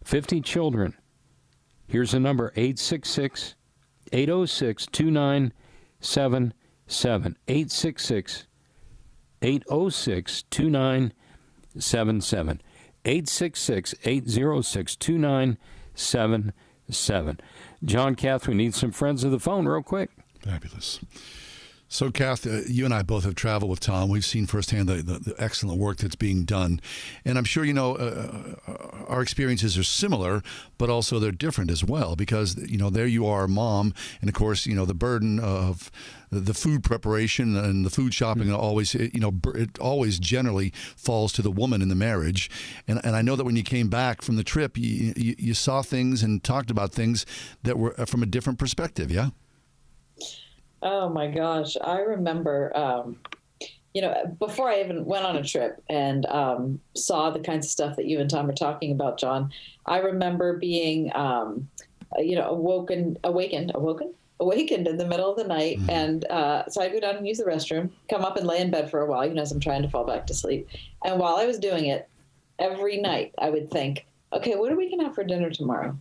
50 children. Here's the number, 866-806-2977. 866-806-2977. 866-806-2977. John, Kath, we need some friends of the phone real quick. Fabulous. So, Kath, you and I both have traveled with Tom. We've seen firsthand the excellent work that's being done. And I'm sure, our experiences are similar, but also they're different as well because, there you are, mom. And, of course, the burden of the food preparation and the food shopping always, it always generally falls to the woman in the marriage. And I know that when you came back from the trip, you saw things and talked about things that were from a different perspective, yeah? Oh my gosh. I remember, before I even went on a trip and saw the kinds of stuff that you and Tom are talking about, John, I remember being awakened in the middle of the night. Mm-hmm. And so I go down and use the restroom, come up and lay in bed for a while, as I'm trying to fall back to sleep. And while I was doing it, every night I would think, okay, what are we going to have for dinner tomorrow?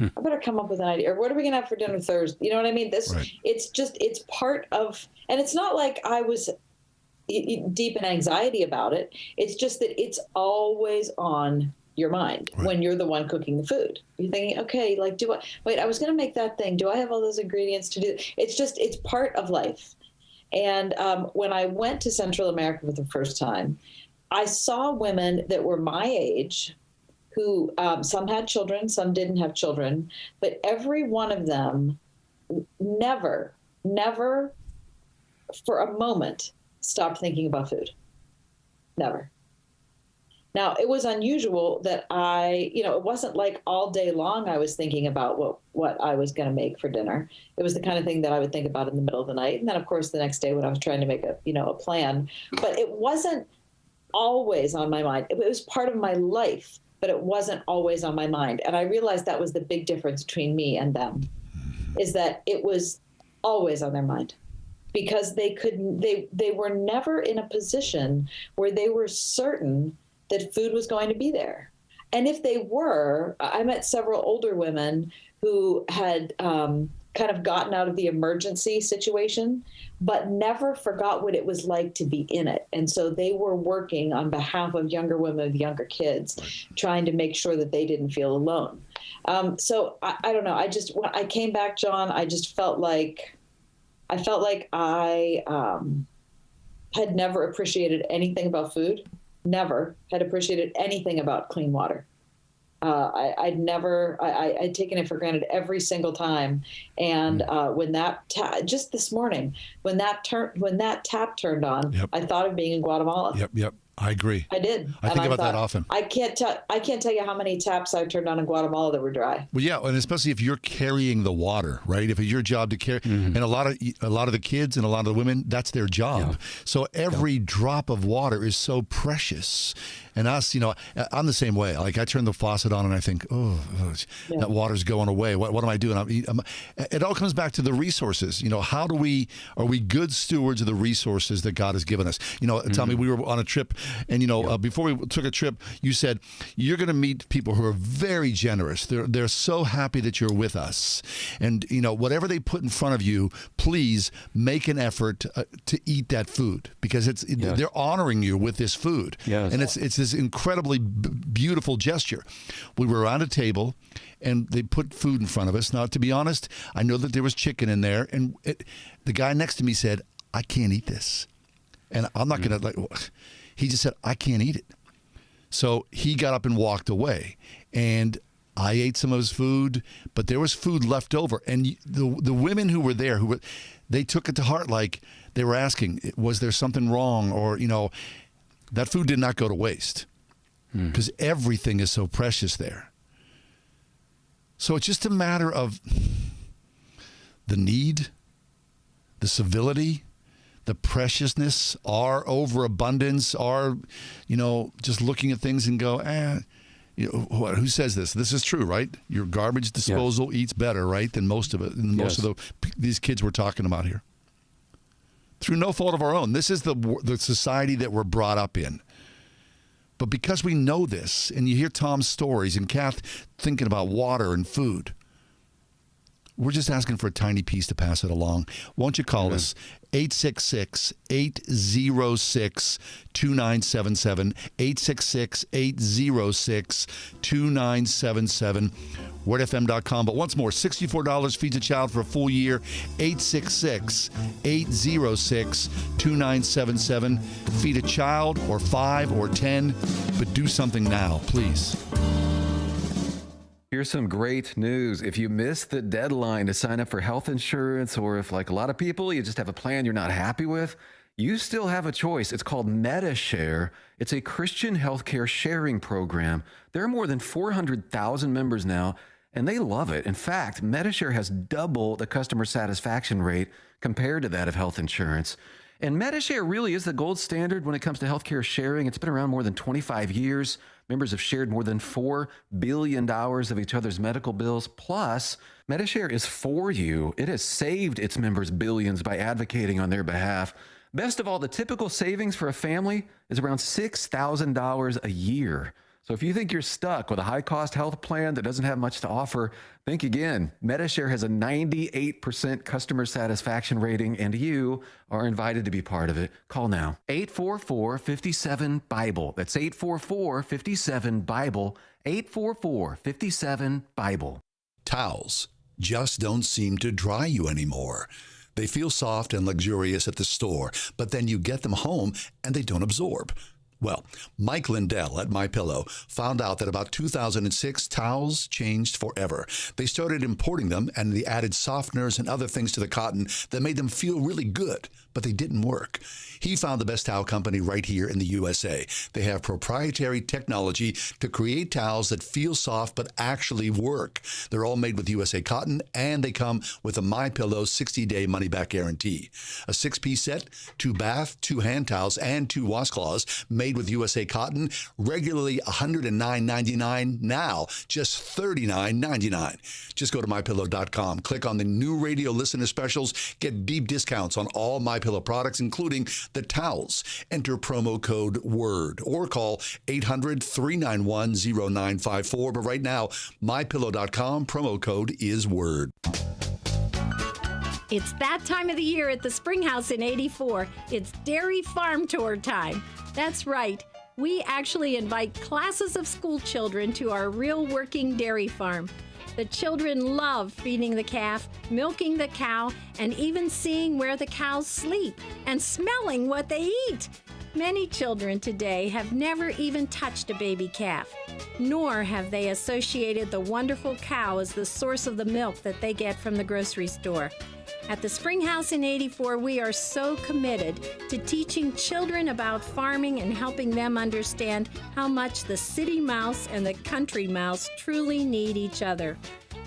I better come up with an idea. Or what are we going to have for dinner Thursday? You know what I mean? It's part of, and it's not like I was deep in anxiety about it. It's just that it's always on your mind when you're the one cooking the food. You're thinking, okay, like, I was going to make that thing. Do I have all those ingredients to do? It's part of life. And when I went to Central America for the first time, I saw women that were my age who some had children, some didn't have children, but every one of them never for a moment stopped thinking about food. Never. Now, it was unusual that it wasn't like all day long I was thinking about what I was going to make for dinner. It was the kind of thing that I would think about in the middle of the night. And then, of course, the next day when I was trying to make a plan. But it wasn't always on my mind. It was part of my life, but it wasn't always on my mind. And I realized that was the big difference between me and them, is that it was always on their mind. Because they were never in a position where they were certain that food was going to be there. And if they were, I met several older women who had kind of gotten out of the emergency situation, but never forgot what it was like to be in it. And so they were working on behalf of younger women with younger kids, trying to make sure that they didn't feel alone. So I don't know. When I came back, John, I just felt like I had never appreciated anything about food. Never had appreciated anything about clean water. I'd taken it for granted every single time. And when just this morning, when that tap turned on, I thought of being in Guatemala. Yep. I agree. I did. I think about that often. I can't tell you how many taps I've turned on in Guatemala that were dry. Well, yeah, and especially if you're carrying the water, right? If it's your job to carry, and a lot of the kids and a lot of the women, that's their job. Yeah. So every drop of water is so precious. And us, I'm the same way. Like I turn the faucet on and I think, that water's going away. What am I doing? It all comes back to the resources. Are we good stewards of the resources that God has given us? Tell me, we were on a trip, and before we took a trip, you said you're going to meet people who are very generous. They're so happy that you're with us, and whatever they put in front of you, please make an effort to eat that food, because they're honoring you with this food, and it's this incredibly beautiful gesture. We were around a table, and they put food in front of us. Now, to be honest, I know that there was chicken in there, and the guy next to me said, "I can't eat this," and I'm not going to He just said, "I can't eat it." So he got up and walked away, and I ate some of his food, but there was food left over, and the women who were there, they took it to heart, like they were asking, was there something wrong, or that food did not go to waste, because everything is so precious there. So it's just a matter of the need, the civility, the preciousness, our overabundance, our, just looking at things and go, who says this? This is true, right? Your garbage disposal eats better, right, than most of it, than most of these kids we're talking about here. Through no fault of our own. This is the society that we're brought up in. But because we know this, and you hear Tom's stories and Kath thinking about water and food, we're just asking for a tiny piece to pass it along. Won't you call us? 866-806-2977. 866-806-2977. WordFM.com. But once more, $64 feeds a child for a full year. 866-806-2977. Feed a child, or 5 or 10, but do something now, please. Here's some great news. If you missed the deadline to sign up for health insurance, or if, like a lot of people, you just have a plan you're not happy with, you still have a choice. It's called MediShare. It's a Christian healthcare sharing program. There are more than 400,000 members now, and they love it. In fact, MediShare has double the customer satisfaction rate compared to that of health insurance. And Medi-Share really is the gold standard when it comes to healthcare sharing. It's been around more than 25 years. Members have shared more than $4 billion of each other's medical bills. Plus, Medi-Share is for you. It has saved its members billions by advocating on their behalf. Best of all, the typical savings for a family is around $6,000 a year. So if you think you're stuck with a high-cost health plan that doesn't have much to offer, think again. Medi-Share has a 98% customer satisfaction rating, and you are invited to be part of it. Call now. 844-57-BIBLE. That's 844-57-BIBLE. 844-57-BIBLE. Towels just don't seem to dry you anymore. They feel soft and luxurious at the store, but then you get them home and they don't absorb. Well, Mike Lindell at MyPillow found out that about 2006, towels changed forever. They started importing them, and they added softeners and other things to the cotton that made them feel really good, but they didn't work. He found the best towel company right here in the USA. They have proprietary technology to create towels that feel soft but actually work. They're all made with USA cotton, and they come with a MyPillow 60-day money-back guarantee. A 6-piece set, 2 bath, 2 hand towels, and 2 washcloths made with USA cotton, regularly $109.99, now just $39.99. Just go to MyPillow.com, click on the new radio listener specials, get deep discounts on all MyPillow products, including the towels. Enter promo code WORD or call 800-391-0954. But right now, MyPillow.com, promo code is WORD. It's that time of the year at the Springhouse in 84. It's Dairy Farm Tour time. That's right. We actually invite classes of school children to our real working dairy farm. The children love feeding the calf, milking the cow, and even seeing where the cows sleep and smelling what they eat. Many children today have never even touched a baby calf, nor have they associated the wonderful cow as the source of the milk that they get from the grocery store. At the Springhouse in 84, we are so committed to teaching children about farming and helping them understand how much the city mouse and the country mouse truly need each other.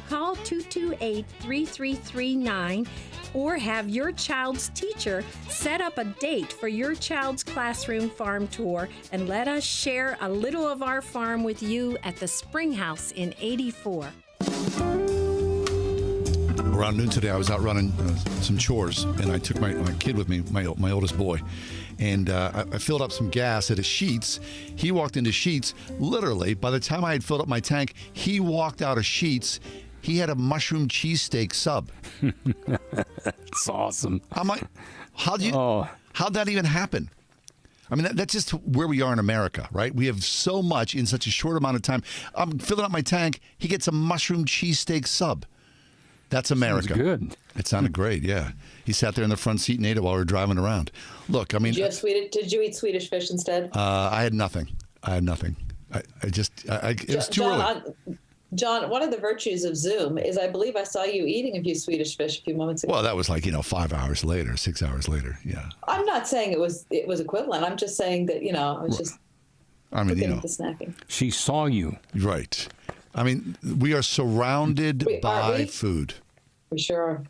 Call 228-3339 or have your child's teacher set up a date for your child's classroom farm tour and let us share a little of our farm with you at the Springhouse in 84. Around noon today, I was out running some chores, and I took my kid with me, my oldest boy, and I filled up some gas at a Sheetz. He walked into Sheetz. Literally, by the time I had filled up my tank, he walked out of Sheetz. He had a mushroom cheesesteak sub. That's awesome. I'm like, how'd that even happen? I mean, that's just where we are in America, right? We have so much in such a short amount of time. I'm filling up my tank. He gets a mushroom cheesesteak sub. That's America. Sounds good. It sounded great, yeah. He sat there in the front seat and ate it while we were driving around. Look, I mean... Did you eat Swedish fish instead? I had nothing. It's too early. John, one of the virtues of Zoom is I believe I saw you eating a few Swedish fish a few moments ago. Well, that was like, 5 hours later, 6 hours later, yeah. I'm not saying it was equivalent. I'm just saying that, I was just looking at the snacking. She saw you. Right. I mean, we are surrounded by food. We sure are.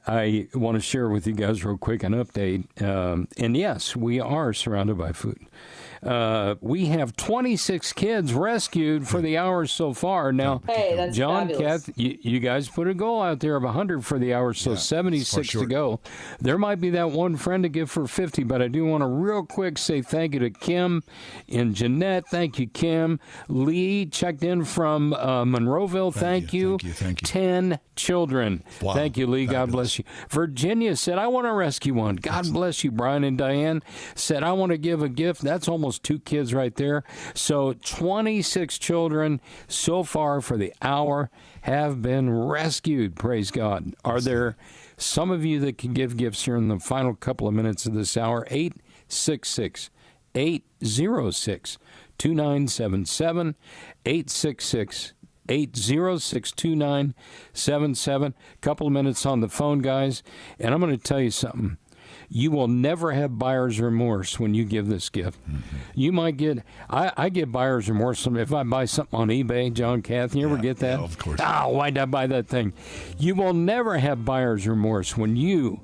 I want to share with you guys real quick an update. And yes, we are surrounded by food. We have 26 kids rescued for the hour so far. Now, hey, that's John, fabulous. Kath, you guys put a goal out there of 100 for the hour, so 76 to go. There might be that one friend to give for 50, but I do want to real quick say thank you to Kim and Jeanette. Thank you, Kim. Lee checked in from Monroeville. Thank you. 10 children. Wow. Thank you, Lee. God bless you. Virginia said, I want to rescue one. God bless you. Brian and Diane said, I want to give a gift. That's almost 2 kids right there. So 26 children so far for the hour have been rescued. Praise God. Are there some of you that can give gifts here in the final couple of minutes of this hour? 866-806-2977. 866-806-2977. Couple of minutes on the phone, guys. And I'm going to tell you something. You will never have buyer's remorse when you give this gift. Mm-hmm. You might get, I get buyer's remorse if I buy something on eBay, John, Kath. You ever get that? Yeah, of course. Why'd I buy that thing? You will never have buyer's remorse when you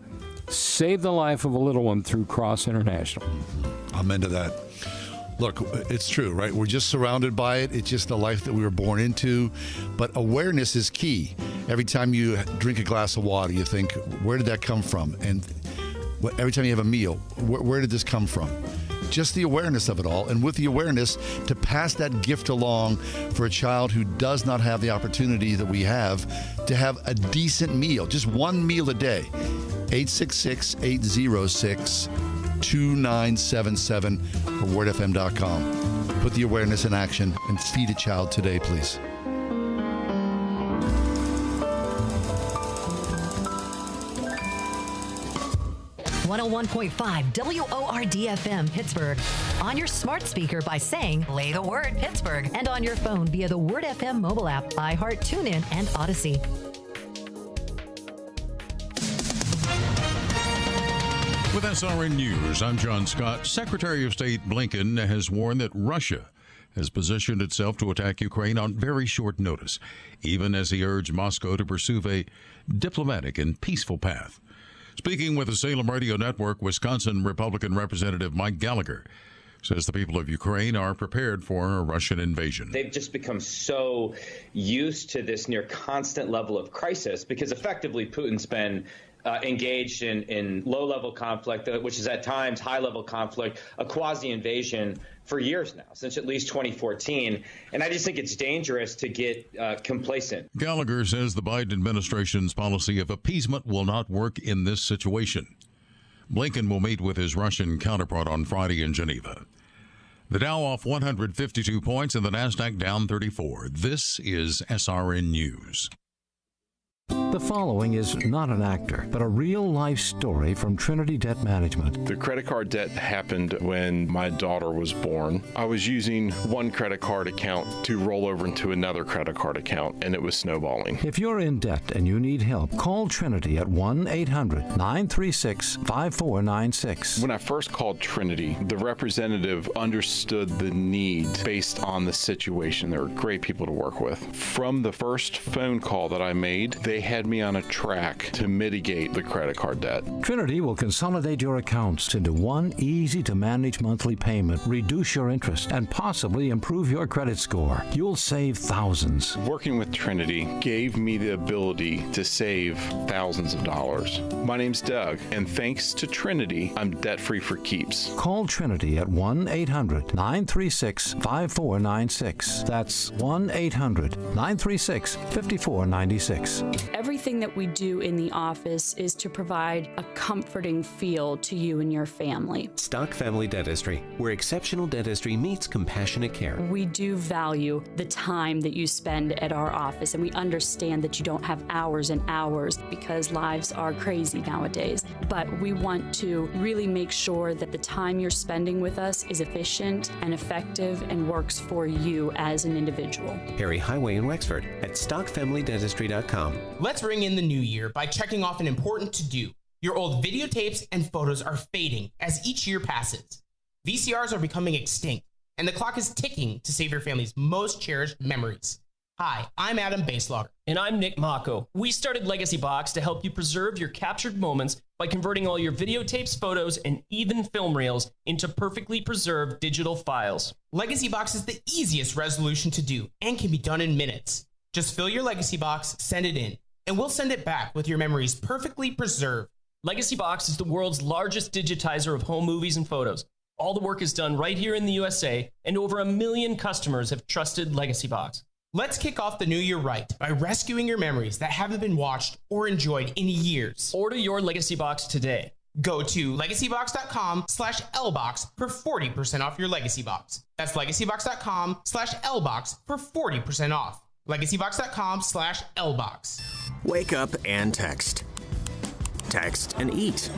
save the life of a little one through Cross International. Amen to that. Look, it's true, right? We're just surrounded by it. It's just the life that we were born into. But awareness is key. Every time you drink a glass of water, you think, where did that come from? And every time you have a meal, where did this come from? Just the awareness of it all. And with the awareness, to pass that gift along for a child who does not have the opportunity that we have to have a decent meal, just one meal a day. 866-806-2977 or wordfm.com. Put the awareness in action and feed a child today, please. .5 WORD-FM Pittsburgh. On your smart speaker by saying, play the word Pittsburgh. And on your phone via the Word FM mobile app, iHeart, TuneIn, and Odyssey. With SRN News, I'm John Scott. Secretary of State Blinken has warned that Russia has positioned itself to attack Ukraine on very short notice, even as he urged Moscow to pursue a diplomatic and peaceful path. Speaking with the Salem Radio Network, Wisconsin Republican Representative Mike Gallagher says the people of Ukraine are prepared for a Russian invasion. They've just become so used to this near constant level of crisis because effectively Putin's been engaged in low-level conflict, which is at times high-level conflict, a quasi-invasion for years now, since at least 2014. And I just think it's dangerous to get complacent. Gallagher says the Biden administration's policy of appeasement will not work in this situation. Blinken will meet with his Russian counterpart on Friday in Geneva. The Dow off 152 points and the NASDAQ down 34. This is SRN News. The following is not an actor, but a real-life story from Trinity Debt Management. The credit card debt happened when my daughter was born. I was using one credit card account to roll over into another credit card account, and it was snowballing. If you're in debt and you need help, call Trinity at 1-800-936-5496. When I first called Trinity, the representative understood the need based on the situation. They were great people to work with. From the first phone call that I made, they had me on a track to mitigate the credit card debt. Trinity will consolidate your accounts into one easy-to-manage monthly payment, reduce your interest, and possibly improve your credit score. You'll save thousands. Working with Trinity gave me the ability to save thousands of dollars. My name's Doug, and thanks to Trinity, I'm debt-free for keeps. Call Trinity at 1-800-936-5496. That's 1-800-936-5496. Everything that we do in the office is to provide a comforting feel to you and your family. Stock Family Dentistry, where exceptional dentistry meets compassionate care. We do value the time that you spend at our office, and we understand that you don't have hours and hours because lives are crazy nowadays. But we want to really make sure that the time you're spending with us is efficient and effective and works for you as an individual. Perry Highway in Wexford at stockfamilydentistry.com. Let's ring in the new year by checking off an important to-do. Your old videotapes and photos are fading as each year passes. VCRs are becoming extinct, and the clock is ticking to save your family's most cherished memories. Hi, I'm Adam Baselogger. And I'm Nick Mako. We started Legacy Box to help you preserve your captured moments by converting all your videotapes, photos, and even film reels into perfectly preserved digital files. Legacy Box is the easiest resolution to do and can be done in minutes. Just fill your Legacy Box, send it in, and we'll send it back with your memories perfectly preserved. Legacy Box is the world's largest digitizer of home movies and photos. All the work is done right here in the USA, and over 1 million customers have trusted Legacy Box. Let's kick off the new year right by rescuing your memories that haven't been watched or enjoyed in years. Order your Legacy Box today. Go to legacybox.com/lbox for 40% off your Legacy Box. That's legacybox.com/lbox for 40% off. legacybox.com/lbox. Wake up and text. Text and eat.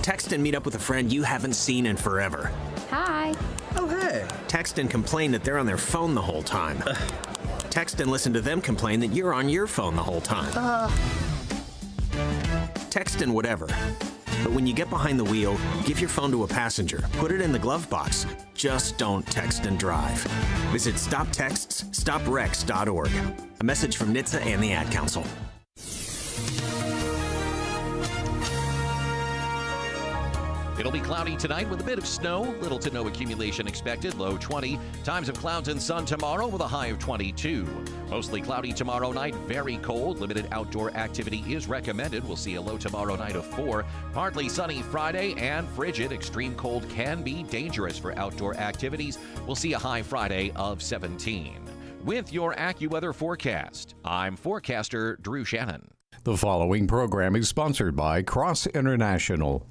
Text and meet up with a friend you haven't seen in forever. Hi. Oh, hey. Text and complain that they're on their phone the whole time. Text and listen to them complain that you're on your phone the whole time. Text and whatever. But when you get behind the wheel, give your phone to a passenger. Put it in the glove box. Just don't text and drive. Visit StopTextsStopWrecks.org. A message from NHTSA and the Ad Council. It'll be cloudy tonight with a bit of snow, little to no accumulation expected, low 20. Times of clouds and sun tomorrow with a high of 22. Mostly cloudy tomorrow night, very cold. Limited outdoor activity is recommended. We'll see a low tomorrow night of 4. Partly sunny Friday and frigid. Extreme cold can be dangerous for outdoor activities. We'll see a high Friday of 17. With your AccuWeather forecast, I'm forecaster Drew Shannon. The following program is sponsored by Cross International.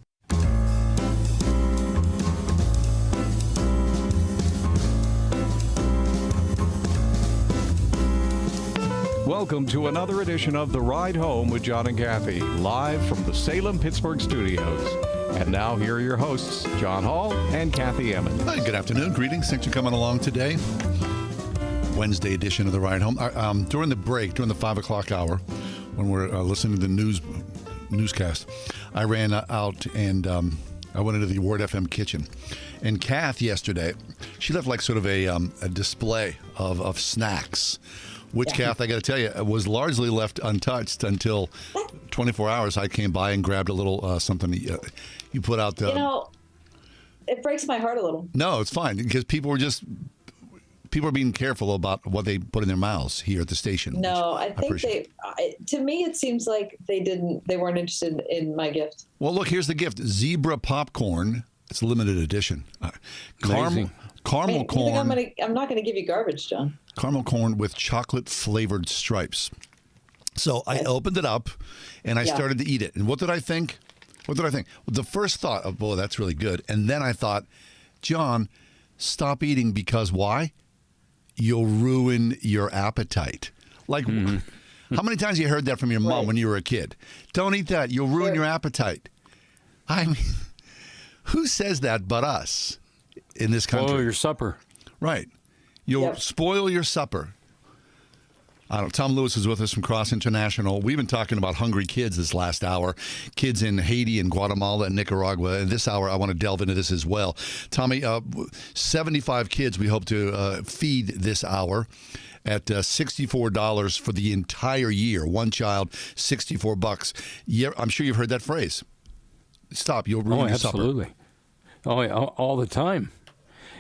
Welcome to another edition of The Ride Home with John and Kathy, live from the Salem-Pittsburgh studios. And now here are your hosts, John Hall and Kathy Emmons. Hi, good afternoon. Greetings. Thanks for coming along today. Wednesday edition of The Ride Home. During the break, during the 5 o'clock hour, when we're listening to the newscast, I ran out and I went into the Word FM kitchen. And Kath yesterday, she left like sort of a display of snacks, which, Kath, I got to tell you, was largely left untouched until 24 hours. I came by and grabbed a little something you put out. It breaks my heart a little. No, it's fine because people are being careful about what they put in their mouths here at the station. No, I think to me, it seems like they weren't interested in my gift. Well, look, here's the gift. Zebra popcorn. It's a limited edition. Caramel corn. I'm not going to give you garbage, John. Caramel corn with chocolate flavored stripes. So I opened it up and I started to eat it. And what did I think? Well, the first thought of, boy, that's really good. And then I thought, John, stop eating because why? You'll ruin your appetite. Like, how many times you heard that from your mom when you were a kid? Don't eat that. You'll ruin your appetite. I mean, who says that but us in this country? Spoil your supper. Right. You'll spoil your supper. I don't know. Tom Lewis is with us from Cross International. We've been talking about hungry kids this last hour, kids in Haiti and Guatemala and Nicaragua. And this hour, I want to delve into this as well. Tommy, 75 kids we hope to feed this hour at $64 for the entire year. One child, $64. Yeah, I'm sure you've heard that phrase. Stop, you'll ruin your supper. Absolutely. All the time.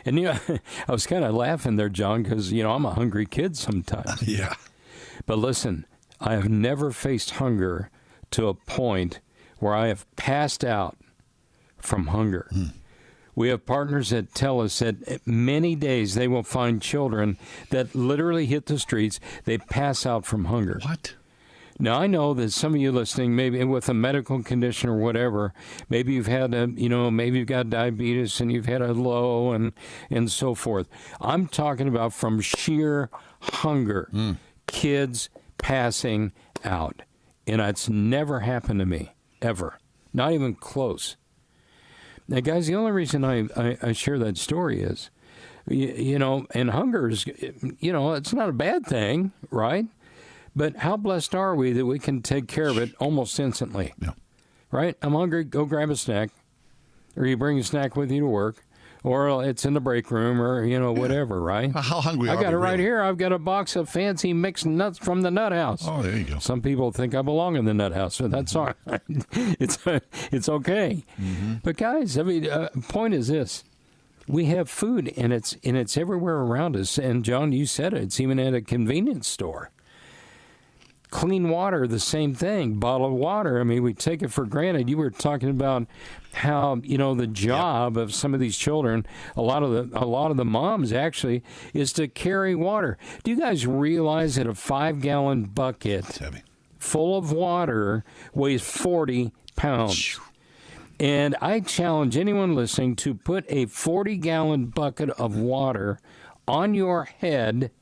And, I was kind of laughing there, John, because, I'm a hungry kid sometimes. Yeah. But listen, I have never faced hunger to a point where I have passed out from hunger. We have partners that tell us that many days they will find children that literally hit the streets. They pass out from hunger. What? Now, I know that some of you listening, maybe with a medical condition or whatever, maybe you've had maybe you've got diabetes and you've had a low and so forth. I'm talking about from sheer hunger, kids passing out. And it's never happened to me, ever. Not even close. Now, guys, the only reason I share that story is, and hunger is, it's not a bad thing, right? But how blessed are we that we can take care of it almost instantly? Yeah. Right? I'm hungry, go grab a snack. Or you bring a snack with you to work. Or it's in the break room or, whatever, right? How hungry are I got it right really? here. I've got a box of fancy mixed nuts from the Nut House. Oh, there you go. Some people think I belong in the Nut House, so that's all right. It's okay. But, guys, point is this. We have food, and it's everywhere around us. And, John, you said it. It's even at a convenience store. Clean water, the same thing. Bottled water, I mean, we take it for granted. You were talking about how, the job of some of these children, a lot of the moms actually, is to carry water. Do you guys realize that a 5-gallon bucket full of water weighs 40 pounds? And I challenge anyone listening to put a 40-gallon bucket of water on your head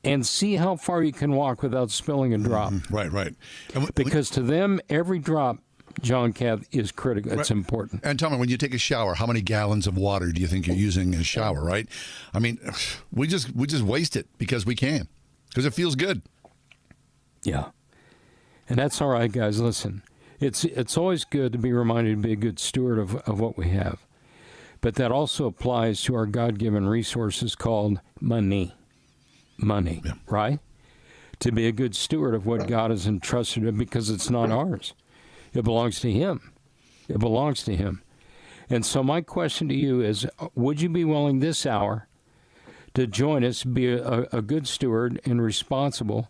and see how far you can walk without spilling a drop. Right. Because to them, every drop, John, Kath, is critical. It's important. And tell me, when you take a shower, how many gallons of water do you think you're using in a shower, right? I mean, we just waste it because we can, because it feels good. Yeah. And that's all right, guys. Listen, it's always good to be reminded to be a good steward of what we have. But that also applies to our God-given resources called money. Right? To be a good steward of what God has entrusted us, because it's not ours. It belongs to Him. And so my question to you is, would you be willing this hour to join us, be a good steward and responsible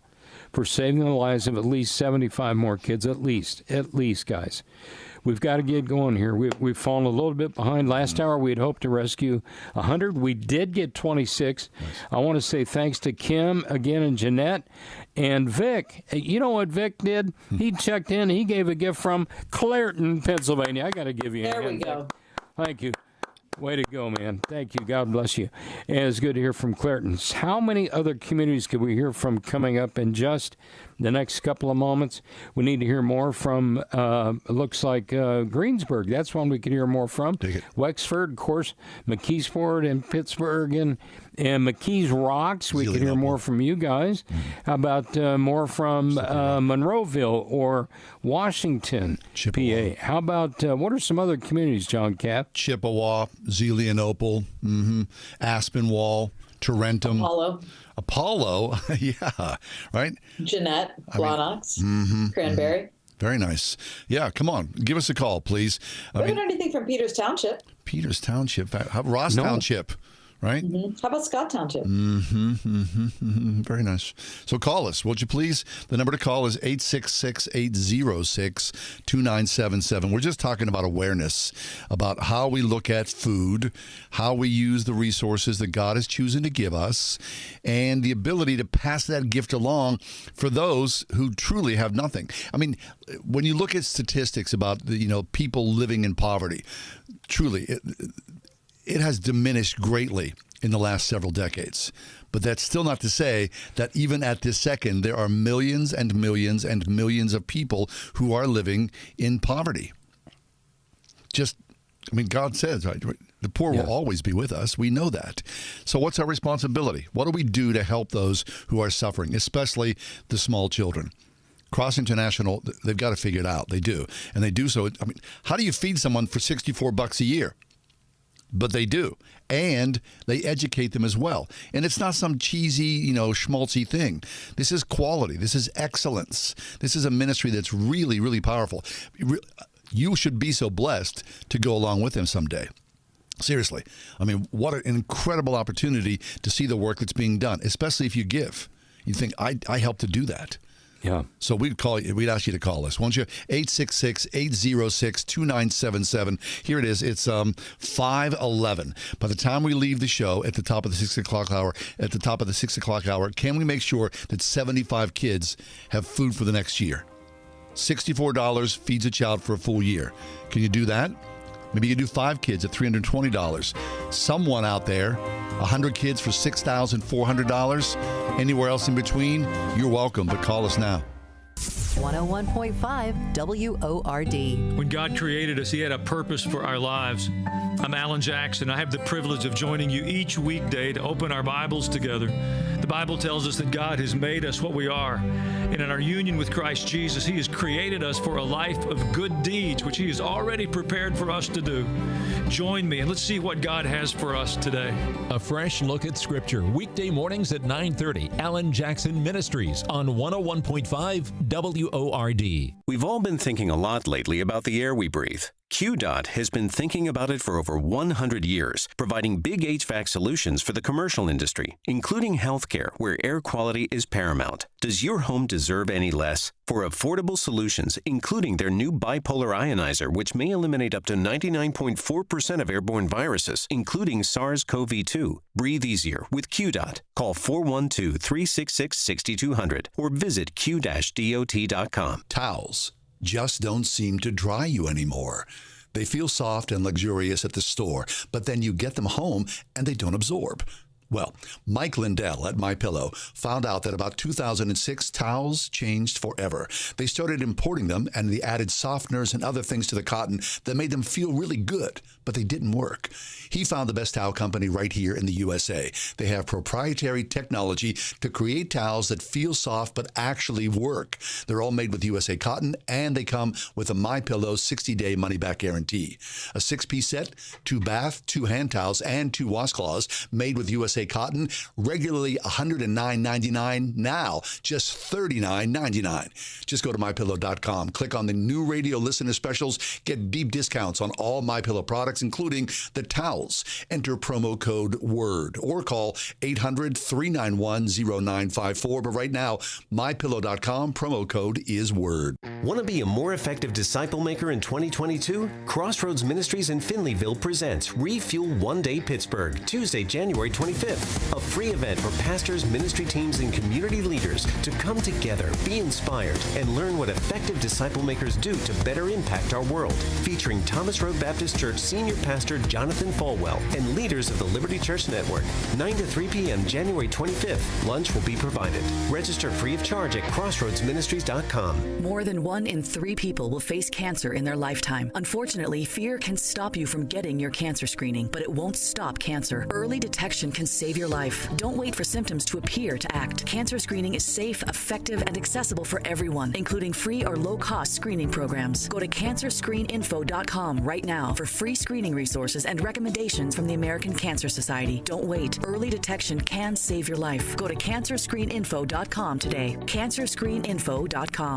for saving the lives of at least 75 more kids, at least, guys. We've got to get going here. We've fallen a little bit behind. Last hour, we had hoped to rescue 100. We did get 26. Nice. I want to say thanks to Kim again and Jeanette and Vic. You know what Vic did? He checked in. He gave a gift from Clairton, Pennsylvania. I got to give you a hand. There we go. Thank you. Way to go, man. Thank you. God bless you. And it's good to hear from Clairton. How many other communities could we hear from coming up in just the next couple of moments? We need to hear more from, it looks like Greensburg. That's one we could hear more from. Wexford, of course, McKeesport and Pittsburgh and McKees Rocks. We could hear more from you guys. How about more from Monroeville or Washington, Chippewa. PA? How about, what are some other communities, John Cap? Chippewa, Zelienople, Aspinwall, Tarentum. Apollo, yeah, right? Jeanette, Blonox, Cranberry. Very nice. Yeah, come on. Give us a call, please. We haven't heard anything from Peters Township. Peters Township. Ross Township, right? How about Scott Township? Very nice. So call us, would you please? The number to call is 866-806-2977. We're just talking about awareness, about how we look at food, how we use the resources that God is choosing to give us, and the ability to pass that gift along for those who truly have nothing. I mean, when you look at statistics about people living in poverty, truly, it has diminished greatly in the last several decades. But that's still not to say that even at this second, there are millions and millions and millions of people who are living in poverty. God says, right? The poor will always be with us. We know that. So what's our responsibility? What do we do to help those who are suffering, especially the small children? Cross International, they've got to figure it out. They do. And they do so. I mean, how do you feed someone for $64 a year? But they do. And they educate them as well. And it's not some cheesy, schmaltzy thing. This is quality. This is excellence. This is a ministry that's really, really powerful. You should be so blessed to go along with them someday. Seriously. I mean, what an incredible opportunity to see the work that's being done, especially if you give. You think, I helped to do that. Yeah. So we'd ask you to call us, won't you? 866-806-2977. Here it is. It's 5:11. By the time we leave the show at the top of the 6 o'clock hour, can we make sure that 75 kids have food for the next year? $64 feeds a child for a full year. Can you do that? Maybe you do 5 kids at $320. Someone out there, 100 kids for $6,400. Anywhere else in between, you're welcome, but call us now. 101.5 WORD. When God created us, He had a purpose for our lives. I'm Alan Jackson. I have the privilege of joining you each weekday to open our Bibles together. The Bible tells us that God has made us what we are. And in our union with Christ Jesus, He has created us for a life of good deeds, which He has already prepared for us to do. Join me and let's see what God has for us today. A fresh look at Scripture, weekday mornings at 9:30. Alan Jackson Ministries on 101.5 WORD. We've all been thinking a lot lately about the air we breathe. QDOT has been thinking about it for over 100 years, providing big HVAC solutions for the commercial industry, including healthcare, where air quality is paramount. Does your home deserve any less? For affordable solutions, including their new bipolar ionizer, which may eliminate up to 99.4% of airborne viruses, including SARS-CoV-2. Breathe easier with QDOT. Call 412-366-6200 or visit q-dot.com. Towels just don't seem to dry you anymore. They feel soft and luxurious at the store, but then you get them home and they don't absorb. Well, Mike Lindell at MyPillow found out that about 2006, towels changed forever. They started importing them, and they added softeners and other things to the cotton that made them feel really good, but they didn't work. He found the best towel company right here in the USA. They have proprietary technology to create towels that feel soft but actually work. They're all made with USA cotton, and they come with a MyPillow 60-day money-back guarantee. A 6-piece set, 2 bath, 2 hand towels, and 2 washcloths made with USA cotton, regularly $109.99, now just $39.99. Just go to MyPillow.com, click on the new radio listener specials, get deep discounts on all MyPillow products, products, including the towels. Enter promo code WORD or call 800-391-0954. But right now, MyPillow.com, promo code is WORD. Want to be a more effective disciple maker in 2022? Crossroads Ministries in Finleyville presents Refuel One Day Pittsburgh, Tuesday, January 25th. A free event for pastors, ministry teams, and community leaders to come together, be inspired, and learn what effective disciple makers do to better impact our world. Featuring Thomas Road Baptist Church Senior Pastor Jonathan Falwell and leaders of the Liberty Church Network. 9 to 3 p.m. January 25th. Lunch will be provided. Register free of charge at crossroadsministries.com. More than 1 in 3 people will face cancer in their lifetime. Unfortunately, fear can stop you from getting your cancer screening, but it won't stop cancer. Early detection can save your life. Don't wait for symptoms to appear to act. Cancer screening is safe, effective, and accessible for everyone, including free or low-cost screening programs. Go to cancerscreeninfo.com right now for free screening resources and recommendations from the American Cancer Society. Don't wait. Early detection can save your life. Go to cancerscreeninfo.com today. cancerscreeninfo.com.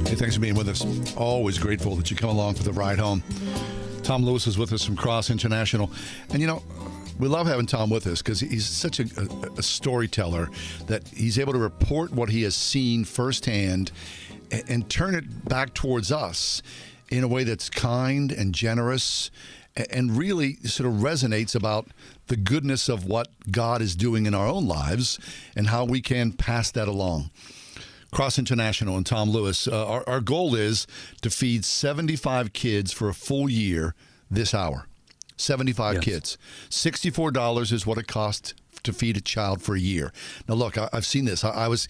Hey, thanks for being with us. Always grateful that you come along for the ride home. Tom Lewis is with us from Cross International. And, you know, we love having Tom with us because he's such a storyteller that he's able to report what he has seen firsthand and turn it back towards us in a way that's kind and generous and really sort of resonates about the goodness of what God is doing in our own lives and how we can pass that along. Cross International and Tom Lewis, our goal is to feed 75 kids for a full year this hour. 75 kids. $64 is what it costs to feed a child for a year. Now, look, I've seen this. I was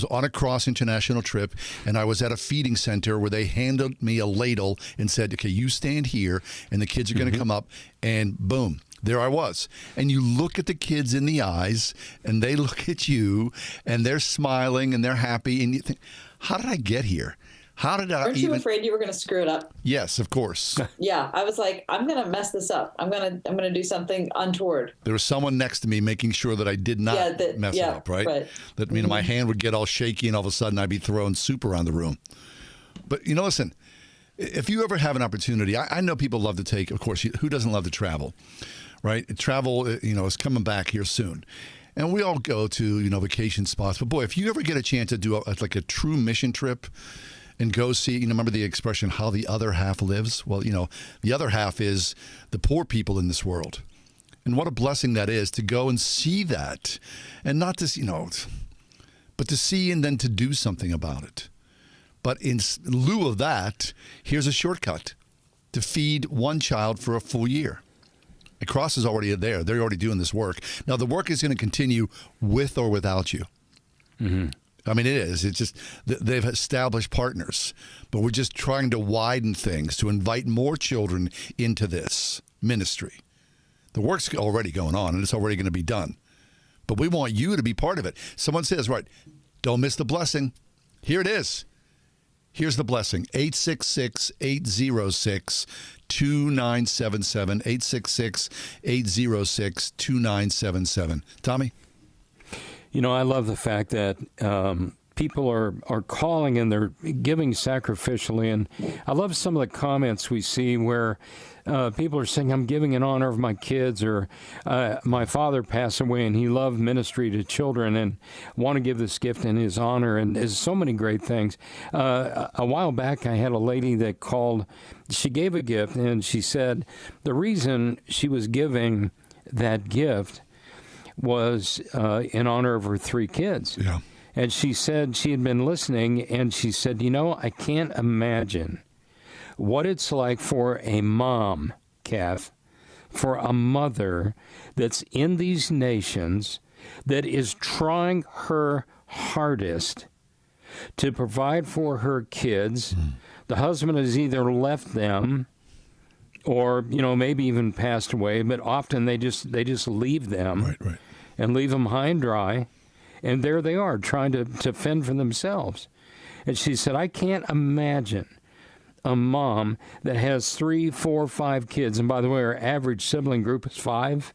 on a Cross International trip, and I was at a feeding center where they handed me a ladle and said, okay, you stand here, and the kids are going to come up, and boom, there I was. And you look at the kids in the eyes, and they look at you, and they're smiling, and they're happy, and you think, how did I get here? How did I Weren't you afraid you were going to screw it up? Yes, of course. Yeah, I was like, I'm going to mess this up. I'm going to do something untoward. There was someone next to me making sure that I did not mess it up, right? That my hand would get all shaky and all of a sudden I'd be throwing soup around the room. But, you know, listen, if you ever have an opportunity, I know people love to take, of course, who doesn't love to travel, right? Travel, you know, is coming back here soon. And we all go to, you know, vacation spots. But, boy, if you ever get a chance to do like a true mission trip, and go see, you know, remember the expression, how the other half lives? Well, you know, the other half is the poor people in this world. And what a blessing that is to go and see that. And not to, you know, but to see and then to do something about it. But in lieu of that, here's a shortcut to feed one child for a full year. The Cross is already there. They're already doing this work. Now, the work is going to continue with or without you. Mm-hmm. I mean, it is. It's just they've established partners, but we're just trying to widen things to invite more children into this ministry. The work's already going on, and it's already going to be done. But we want you to be part of it. Someone says, right, don't miss the blessing. Here it is. Here's the blessing. 866-806-2977. 866-806-2977. Tommy? You know, I love the fact that people are calling and they're giving sacrificially. And I love some of the comments we see where people are saying, I'm giving in honor of my kids, or my father passed away and he loved ministry to children and want to give this gift in his honor. And there's so many great things. A while back, I had a lady that called. She gave a gift, and she said the reason she was giving that gift was in honor of her 3 kids. Yeah. And she said she had been listening, and she said, you know, I can't imagine what it's like for a mom, Kath, for a mother that's in these nations that is trying her hardest to provide for her kids. The husband has either left them or, you know, maybe even passed away, but often they just leave them and leave them high and dry, and there they are trying to fend for themselves. And she said, I can't imagine a mom that has 3, 4, 5 kids, and by the way, our average sibling group is 5,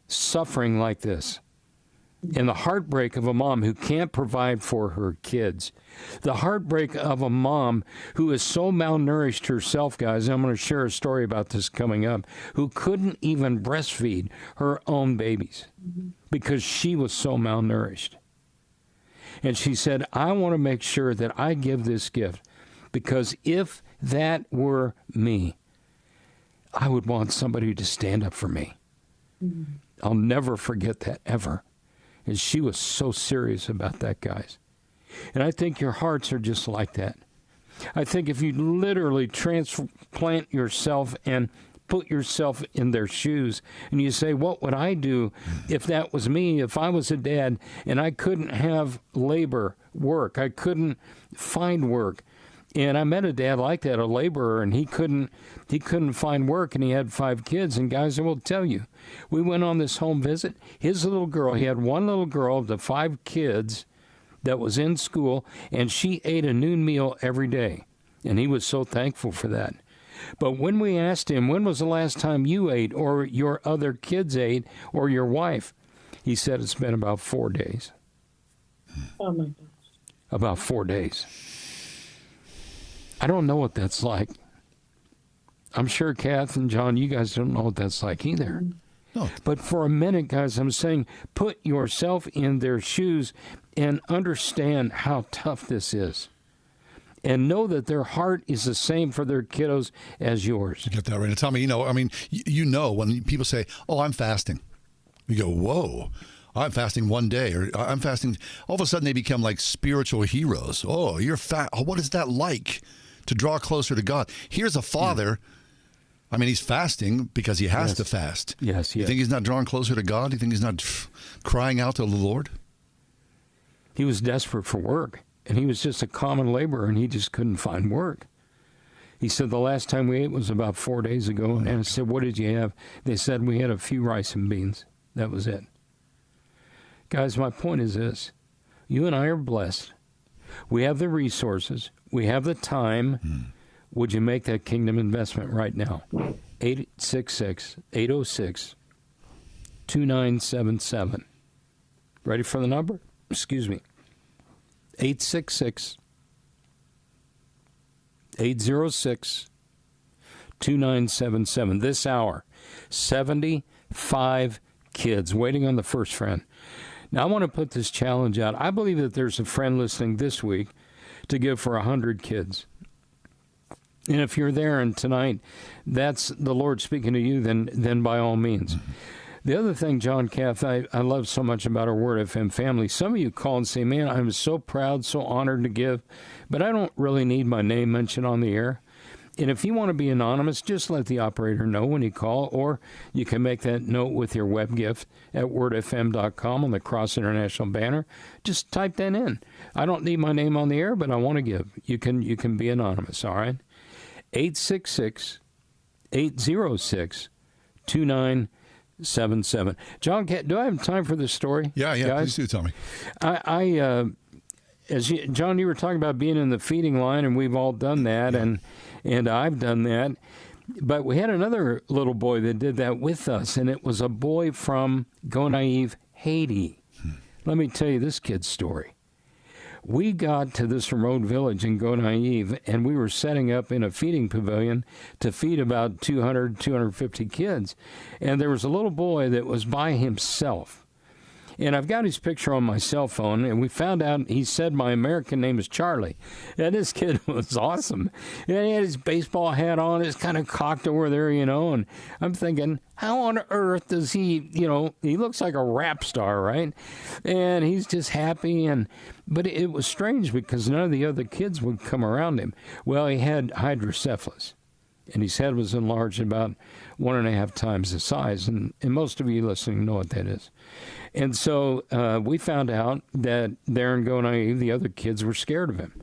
suffering like this. And the heartbreak of a mom who can't provide for her kids. The heartbreak of a mom who is so malnourished herself, guys. I'm going to share a story about this coming up. Who couldn't even breastfeed her own babies because she was so malnourished. And she said, I want to make sure that I give this gift because if that were me, I would want somebody to stand up for me. I'll never forget that, ever. And she was so serious about that, guys. And I think your hearts are just like that. I think if you literally transplant yourself and put yourself in their shoes and you say, what would I do if that was me, if I was a dad and I couldn't have labor work, I couldn't find work. And I met a dad like that, a laborer, and he couldn't find work, and he had 5 kids. And guys, I will tell you, we went on this home visit. His little girl, he had one little girl of the 5 kids that was in school, and she ate a noon meal every day. And he was so thankful for that. But when we asked him, when was the last time you ate, or your other kids ate, or your wife, he said it's been about 4 days. Oh, my gosh. About 4 days. I don't know what that's like. I'm sure Kath and John, you guys don't know what that's like either. No. But for a minute, guys, I'm saying put yourself in their shoes and understand how tough this is. And know that their heart is the same for their kiddos as yours. You get that right. Now, tell me, you know when people say, oh, I'm fasting. You go, whoa. I'm fasting one day, or I'm fasting. All of a sudden, they become like spiritual heroes. Oh, you're fat. Oh, what is that like to draw closer to God? Here's a father. I mean, he's fasting because he has to fast. Yes. You think he's not drawing closer to God? You think he's not crying out to the Lord? He was desperate for work, and he was just a common laborer, and he just couldn't find work. He said the last time we ate was about 4 days ago, and I said, what did you have? They said we had a few rice and beans. That was it. Guys, my point is this. You and I are blessed. We have the resources. We have the time. Would you make that kingdom investment right now? 866-806-2977. Ready for the number? Excuse me. 866-806-2977. This hour, 75 kids waiting on the first friend. Now, I want to put this challenge out. I believe that there's a friend listening this week to give for 100 kids. And if you're there and tonight, that's the Lord speaking to you, then by all means. The other thing, John, Kath, I love so much about our Word FM family, some of you call and say, man, I'm so proud, so honored to give, but I don't really need my name mentioned on the air. And if you want to be anonymous, just let the operator know when you call, or you can make that note with your web gift at wordfm.com on the Cross International banner. Just type that in. I don't need my name on the air, but I want to give. You can be anonymous, all right? 866-806-2977. John, do I have time for this story? Yeah, guys? Please do tell me. John, you were talking about being in the feeding line, and we've all done that, and I've done that. But we had another little boy that did that with us, and it was a boy from Gonaive, Haiti. Let me tell you this kid's story. We got to this remote village in Gonaive, and we were setting up in a feeding pavilion to feed about 200, 250 kids. And there was a little boy that was by himself. And I've got his picture on my cell phone, and we found out he said my American name is Charlie. And this kid was awesome. And he had his baseball hat on, it's kind of cocked over there, and I'm thinking, how on earth does he, he looks like a rap star, right? And he's just happy. But it was strange because none of the other kids would come around him. Well, he had hydrocephalus, and his head was enlarged about 1.5 times the size. And most of you listening know what that is. And so we found out that there in Gonaive, the other kids were scared of him.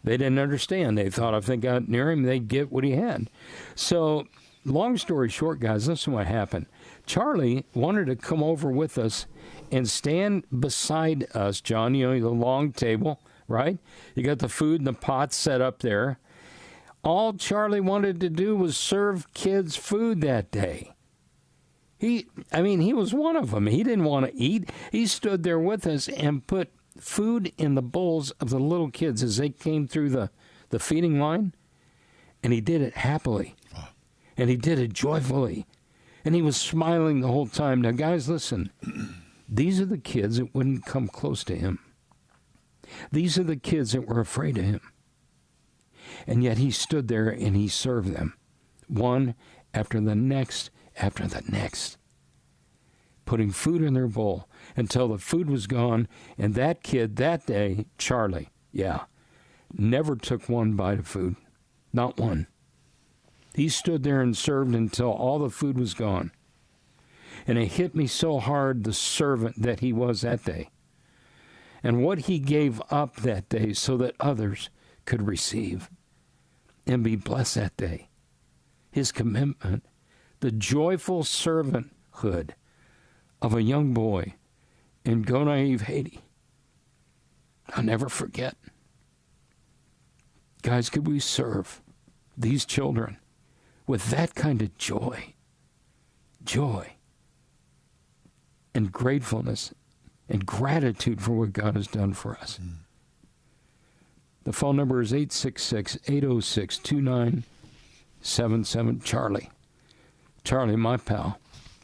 They didn't understand. They thought if they got near him, they'd get what he had. So long story short, guys, listen to what happened. Charlie wanted to come over with us and stand beside us, John, the long table, right? You got the food and the pots set up there. All Charlie wanted to do was serve kids food that day. He was one of them. He didn't want to eat. He stood there with us and put food in the bowls of the little kids as they came through the feeding line. And he did it happily. And he did it joyfully. And he was smiling the whole time. Now, guys, listen. These are the kids that wouldn't come close to him. These are the kids that were afraid of him. And yet he stood there and he served them. One after the next, putting food in their bowl until the food was gone. And that kid that day, Charlie, never took one bite of food. Not one. He stood there and served until all the food was gone. And it hit me so hard, the servant that he was that day. And what he gave up that day so that others could receive and be blessed that day. His commitment, the joyful servanthood of a young boy in Gonaïves, Haiti. I'll never forget. Guys, could we serve these children with that kind of joy and gratefulness and gratitude for what God has done for us? The phone number is 866-806-2977. Charlie, my pal.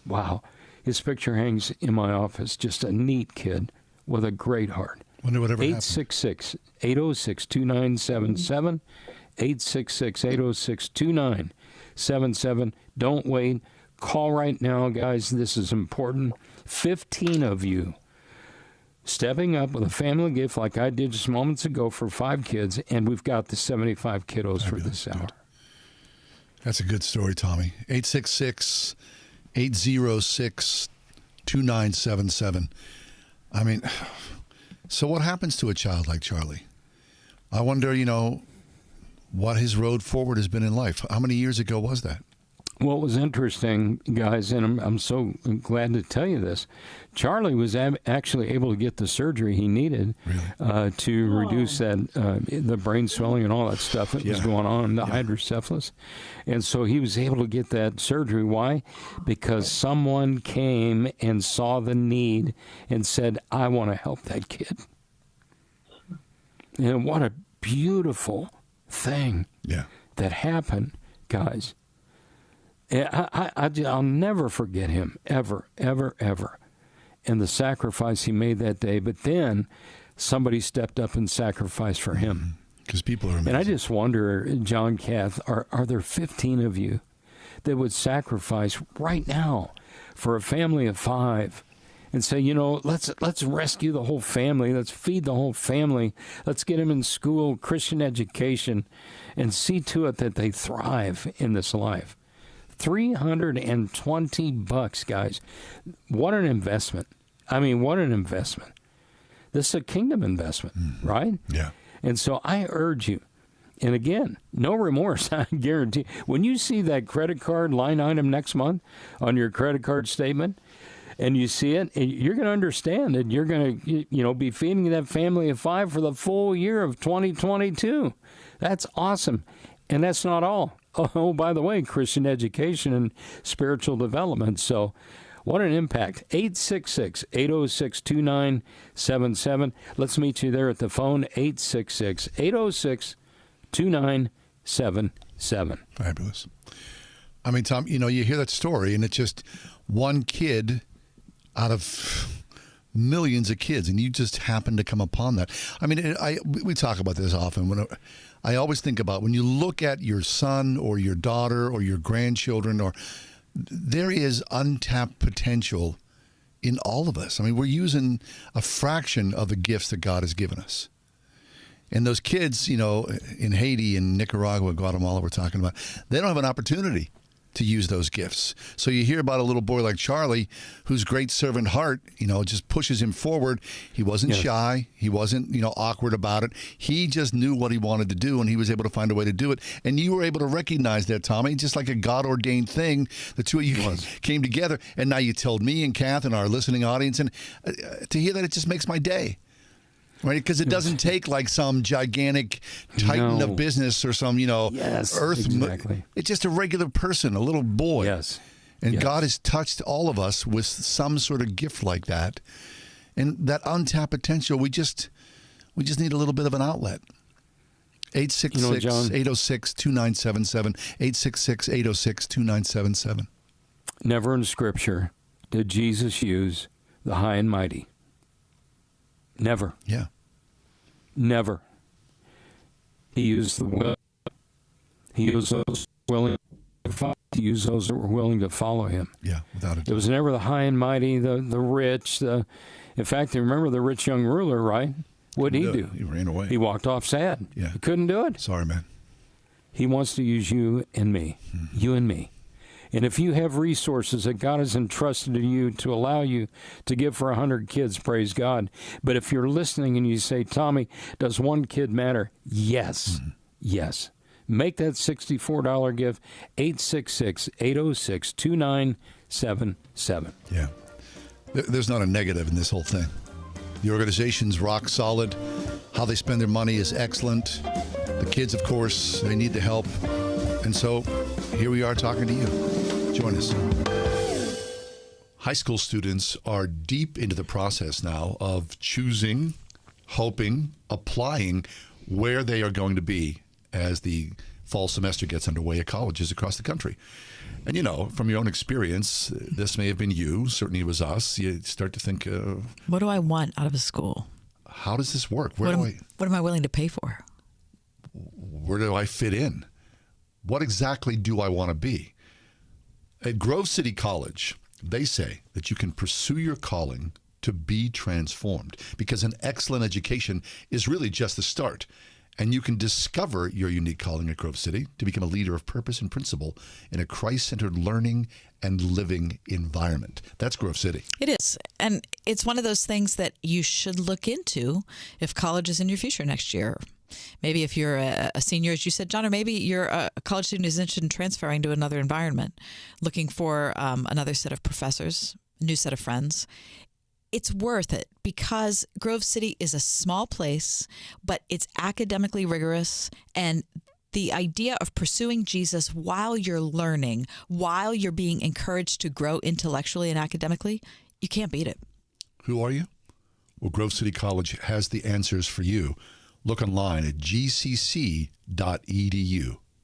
Wow. His picture hangs in my office. Just a neat kid with a great heart. Wonder whatever 866-806-2977. 866-806-2977. Don't wait. Call right now, guys. This is important. 15 of you stepping up with a family gift like I did just moments ago for 5 kids, and we've got the 75 kiddos for this hour. That's a good story, Tommy. 866-806-2977. I mean, so what happens to a child like Charlie? I wonder, what his road forward has been in life. How many years ago was that? Well, it was interesting, guys, and I'm so glad to tell you this. Charlie was actually able to get the surgery he needed to reduce that the brain swelling and all that stuff that was going on, the hydrocephalus. And so he was able to get that surgery. Why? Because someone came and saw the need and said, I want to help that kid. And what a beautiful thing that happened, guys. I'll never forget him, ever, ever, ever, and the sacrifice he made that day. But then somebody stepped up and sacrificed for him. Because people are amazing. And I just wonder, John, Kath, are there 15 of you that would sacrifice right now for a family of 5 and say, let's rescue the whole family. Let's feed the whole family. Let's get them in school, Christian education, and see to it that they thrive in this life. $320, guys. What an investment. I mean, what an investment. This is a kingdom investment, right? Yeah. And so I urge you, and again, no remorse, I guarantee. When you see that credit card line item next month on your credit card statement, and you see it, you're going to understand that you're going to, be feeding that family of 5 for the full year of 2022. That's awesome. And that's not all. Oh, by the way, Christian education and spiritual development. So what an impact. 866-806-2977. Let's meet you there at the phone, 866-806-2977. Fabulous. I mean, Tom, you hear that story, and it's just one kid out of millions of kids, and you just happen to come upon that. I mean, we talk about this often. I always think about when you look at your son or your daughter or your grandchildren, there is untapped potential in all of us. I mean, we're using a fraction of the gifts that God has given us. And those kids, in Haiti and Nicaragua, Guatemala, we're talking about, they don't have an opportunity to use those gifts. So you hear about a little boy like Charlie, whose great servant heart, just pushes him forward. He wasn't shy. He wasn't, awkward about it. He just knew what he wanted to do, and he was able to find a way to do it. And you were able to recognize that, Tommy, just like a God-ordained thing. The two of you came together, and now you told me and Kath and our listening audience, and to hear that, it just makes my day. Right, because it doesn't take like some gigantic titan of business or some, earth. Exactly. It's just a regular person, a little boy. Yes. And God has touched all of us with some sort of gift like that. And that untapped potential, we just need a little bit of an outlet. 866-806-2977. 866-806-2977. Never in Scripture did Jesus use the high and mighty. Never. Yeah. Never. He used the will. He used those willing to follow. He used those that were willing to follow him. Yeah, without a doubt. It was never the high and mighty, the rich. In fact, you remember the rich young ruler, right? What did he do? He ran away. He walked off sad. Yeah. He couldn't do it. Sorry, man. He wants to use you and me. You and me. And if you have resources that God has entrusted to you to allow you to give for 100 kids, praise God. But if you're listening and you say, Tommy, does one kid matter? Yes. Yes. Make that $64 gift, 866-806-2977. Yeah. There's not a negative in this whole thing. The organization's rock solid. How they spend their money is excellent. The kids, of course, they need the help. And so here we are talking to you. Join us. High school students are deep into the process now of choosing, hoping, applying where they are going to be as the fall semester gets underway at colleges across the country. And, you know, from your own experience, this may have been you, certainly it was us. You start to think, what do I want out of a school? How does this work? What am I willing to pay for? Where do I fit in? What exactly do I want to be? At Grove City College, they say that you can pursue your calling to be transformed because an excellent education is really just the start. And you can discover your unique calling at Grove City to become a leader of purpose and principle in a Christ-centered learning and living environment. That's Grove City. It is. And it's one of those things that you should look into if college is in your future next year. Maybe if you're a senior, as you said, John, or maybe you're a college student who's interested in transferring to another environment, looking for another set of professors, a new set of friends. It's worth it because Grove City is a small place, but it's academically rigorous. And the idea of pursuing Jesus while you're learning, while you're being encouraged to grow intellectually and academically, you can't beat it. Who are you? Well, Grove City College has the answers for you. Look online at gcc.edu.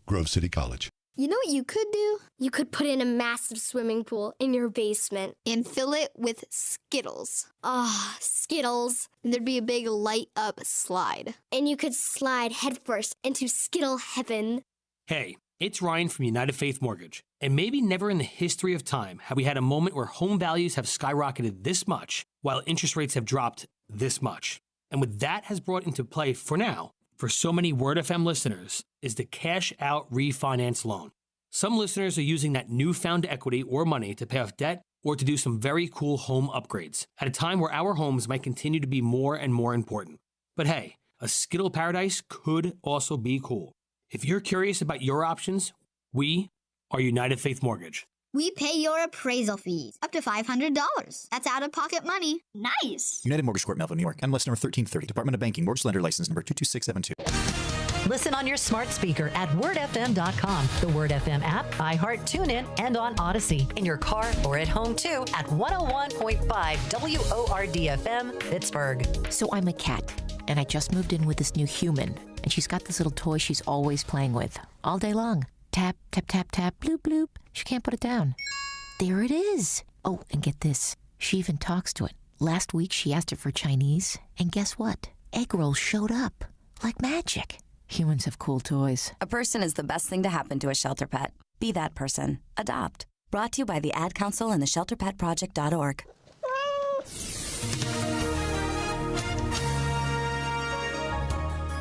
Grove City College. You know what you could do? You could put in a massive swimming pool in your basement and fill it with Skittles. Ah, Skittles. There'd be a big light-up slide. And you could slide headfirst into Skittle heaven. Hey, it's Ryan from United Faith Mortgage. And maybe never in the history of time have we had a moment where home values have skyrocketed this much while interest rates have dropped this much. And what that has brought into play for now, for so many Word FM listeners, is the cash out refinance loan. Some listeners are using that newfound equity or money to pay off debt or to do some very cool home upgrades at a time where our homes might continue to be more and more important. But hey, a Skittle paradise could also be cool. If you're curious about your options, we are United Faith Mortgage. We pay your appraisal fees, up to $500. That's out-of-pocket money. Nice. United Mortgage Corp, Melville, New York. MLS number 1330. Department of Banking. Mortgage Lender License number 22672. Listen on your smart speaker at wordfm.com, the Word FM app, iHeart, TuneIn, and on Odyssey. In your car or at home, too, at 101.5 WORD-FM, Pittsburgh. So I'm a cat, and I just moved in with this new human, and she's got this little toy she's always playing with, all day long. Tap, tap, tap, tap, bloop, bloop. She can't put it down. There it is. Oh, and get this. She even talks to it. Last week, she asked it for Chinese, and guess what? Egg rolls showed up. Like magic. Humans have cool toys. A person is the best thing to happen to a shelter pet. Be that person. Adopt. Brought to you by the Ad Council and the ShelterPetProject.org.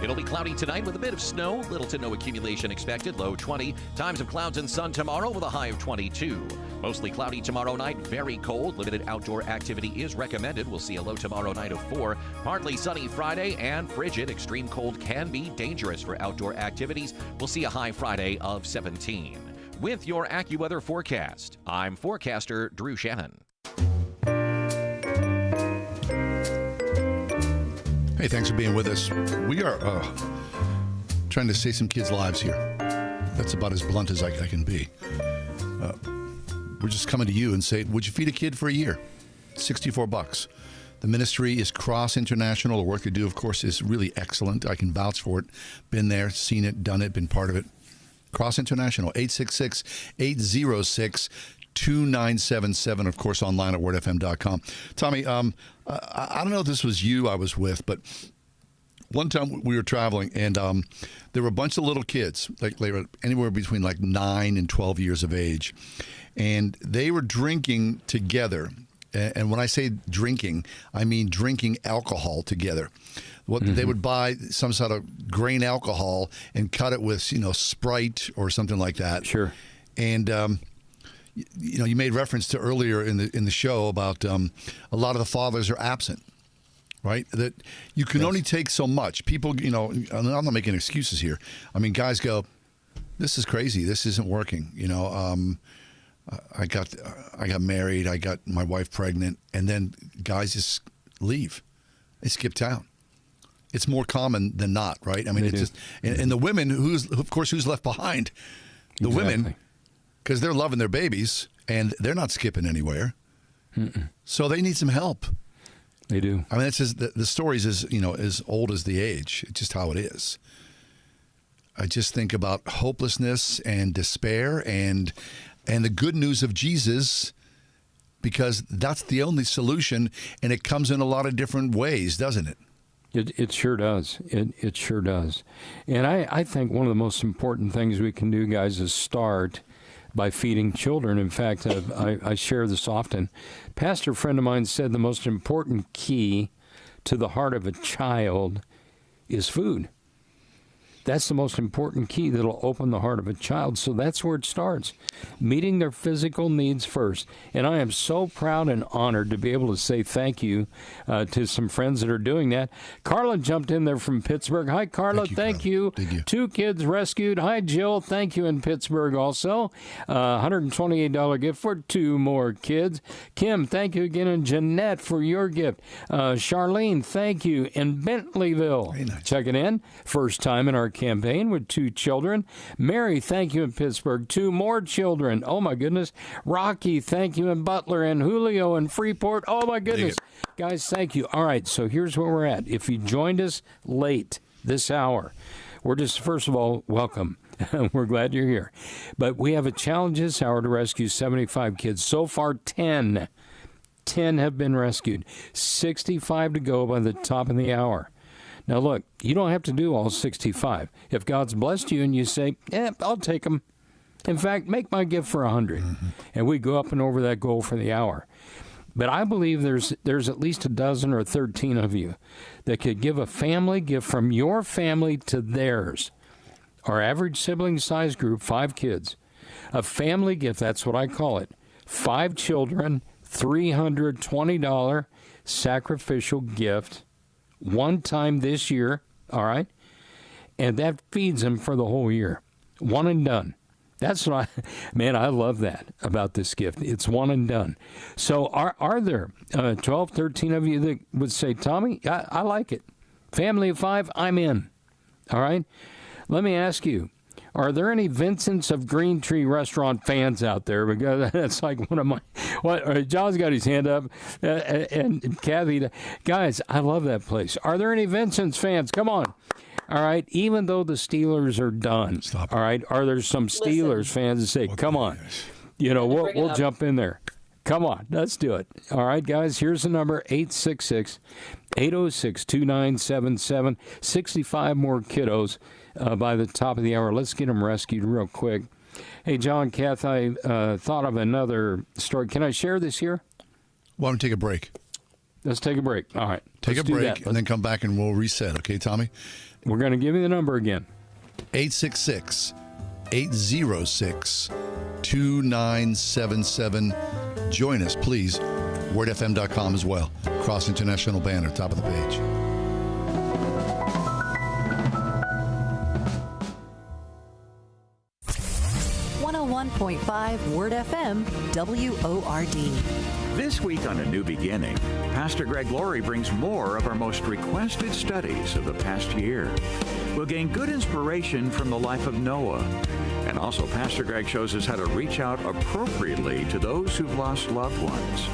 It'll be cloudy tonight with a bit of snow. Little to no accumulation expected. Low 20. Times of clouds and sun tomorrow with a high of 22. Mostly cloudy tomorrow night. Very cold. Limited outdoor activity is recommended. We'll see a low tomorrow night of 4. Partly sunny Friday and frigid. Extreme cold can be dangerous for outdoor activities. We'll see a high Friday of 17. With your AccuWeather forecast, I'm forecaster Drew Shannon. Hey, thanks for being with us. We are trying to save some kids' lives here. That's about as blunt as I can be. we're just coming to you and say, would you feed a kid for a year? $64. The ministry is Cross International. The work they do, of course, is really excellent. I can vouch for it. Been there, seen it, done it, been part of it. Cross International, 866-806-2977, of course, online at wordfm.com. Tommy, I don't know if this was you I was with, but one time we were traveling, and there were a bunch of little kids, like they were anywhere between like 9 and 12 years of age, and they were drinking together. And when I say drinking, I mean drinking alcohol together. They would buy some sort of grain alcohol and cut it with, Sprite or something like that. Sure. And you made reference to earlier in the show about a lot of the fathers are absent, right? That you can only take so much. People, I'm not making excuses here. I mean, guys go, this is crazy. This isn't working. I got married. I got my wife pregnant, and then guys just leave. They skip town. It's more common than not, right? I mean, it's just and the women who's left behind? The women, because they're loving their babies and they're not skipping anywhere. So they need some help. They do. I mean, it's just, the stories is as old as the age. It's just how it is. I just think about hopelessness and despair and the good news of Jesus, because that's the only solution, and it comes in a lot of different ways, doesn't it? It sure does. It sure does. And I think one of the most important things we can do, guys, is start by feeding children. In fact, I share this often. Pastor friend of mine said the most important key to the heart of a child is food. That's the most important key that'll open the heart of a child. So that's where it starts, meeting their physical needs first. And I am so proud and honored to be able to say thank you to some friends that are doing that. Carla jumped in there from Pittsburgh. Hi, Carla. Thank you. 2 kids rescued. Hi, Jill. Thank you in Pittsburgh also. $128 gift for 2 more kids. Kim, thank you again. And Jeanette for your gift. Charlene, thank you. In Bentleyville, checking in. First time in our campaign with 2 children. Mary, thank you in Pittsburgh. 2 more children. Oh, my goodness. Rocky, thank you in Butler. And Julio in Freeport. Oh, my goodness. Guys, thank you. All right, so here's where we're at. If you joined us late this hour, we're just, first of all, welcome. We're glad you're here. But we have a challenge this hour to rescue 75 kids. So far, 10 have been rescued. 65 to go by the top of the hour. Now, look, you don't have to do all 65. If God's blessed you and you say, I'll take them. In fact, make my gift for 100. And we go up and over that goal for the hour. But I believe there's at least a dozen or 13 of you that could give a family gift from your family to theirs. Our average sibling size group, 5 kids. A family gift, that's what I call it. 5 children, $320 sacrificial gift. One time this year, all right? And that feeds them for the whole year. One and done. That's what I love that about this gift. It's one and done. So are there 12, 13 of you that would say, Tommy, I like it. Family of 5, I'm in. All right? Let me ask you, are there any Vincent's of Green Tree restaurant fans out there? Because that's like one of my... John's got his hand up, and Kathy. Guys, I love that place. Are there any Vincent's fans? Come on. All right, even though the Steelers are done, all right, are there some Steelers fans that say, come on, we'll jump in there. Come on, let's do it. All right, guys, here's the number, 866-806-2977. 65 more kiddos by the top of the hour. Let's get them rescued real quick. Hey, John, Kath, I thought of another story. Can I share this here? Why don't we take a break? Let's take a break. All right. Take a break and then come back and we'll reset. Okay, Tommy? We're going to give you the number again. 866-806-2977. Join us, please. WordFM.com as well. Cross International banner, top of the page. .5 Word FM, WORD. This week on A New Beginning, Pastor Greg Laurie brings more of our most requested studies of the past year. We'll gain good inspiration from the life of Noah And also, Pastor Greg shows us how to reach out appropriately to those who've lost loved ones.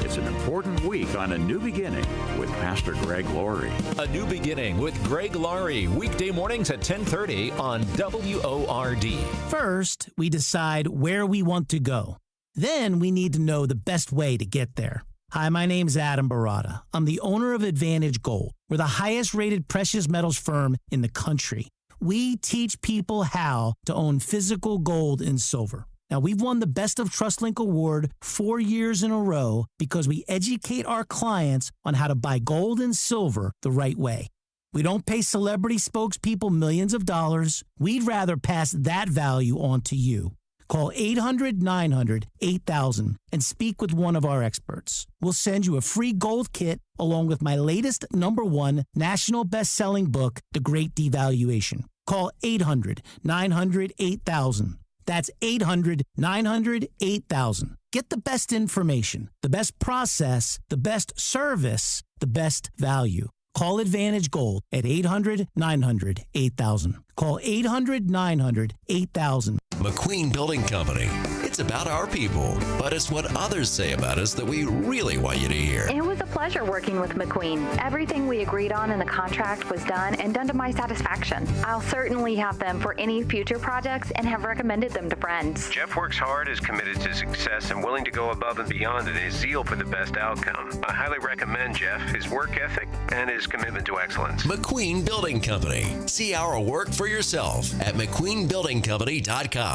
It's an important week on A New Beginning with Pastor Greg Laurie. A New Beginning with Greg Laurie, weekday mornings at 10:30 on WORD. First, we decide where we want to go. Then we need to know the best way to get there. Hi, my name's Adam Barada. I'm the owner of Advantage Gold. We're the highest rated precious metals firm in the country. We teach people how to own physical gold and silver. Now, we've won the Best of TrustLink Award 4 years in a row because we educate our clients on how to buy gold and silver the right way. We don't pay celebrity spokespeople millions of dollars. We'd rather pass that value on to you. Call 800-900-8000 and speak with one of our experts. We'll send you a free gold kit along with my latest #1 national best-selling book, The Great Devaluation. Call 800-900-8000. That's 800-900-8000. Get the best information, the best process, the best service, the best value. Call Advantage Gold at 800-900-8000. Call 800-900-8000. McQueen Building Company. It's about our people, but it's what others say about us that we really want you to hear. It was a pleasure working with McQueen. Everything we agreed on in the contract was done and done to my satisfaction. I'll certainly have them for any future projects and have recommended them to friends. Jeff works hard, is committed to success, and willing to go above and beyond in his zeal for the best outcome. I highly recommend Jeff, his work ethic, and his commitment to excellence. McQueen Building Company. See our work for yourself at McQueenBuildingCompany.com.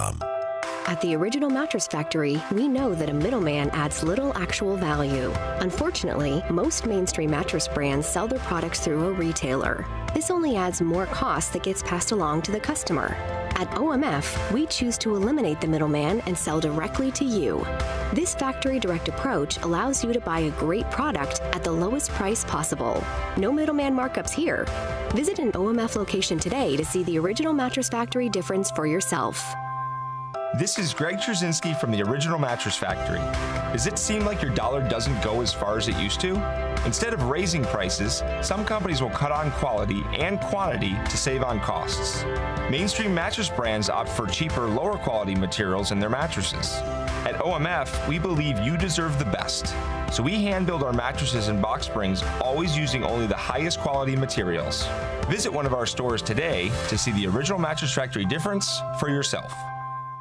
At the Original Mattress Factory, we know that a middleman adds little actual value. Unfortunately, most mainstream mattress brands sell their products through a retailer. This only adds more cost that gets passed along to the customer. At OMF, we choose to eliminate the middleman and sell directly to you. This factory direct approach allows you to buy a great product at the lowest price possible. No middleman markups here. Visit an OMF location today to see the Original Mattress Factory difference for yourself. This is Greg Trzynski from the Original Mattress Factory. Does it seem like your dollar doesn't go as far as it used to? Instead of raising prices, some companies will cut on quality and quantity to save on costs. Mainstream mattress brands opt for cheaper, lower quality materials in their mattresses. At OMF, we believe you deserve the best. So we hand build our mattresses and box springs, always using only the highest quality materials. Visit one of our stores today to see the Original Mattress Factory difference for yourself.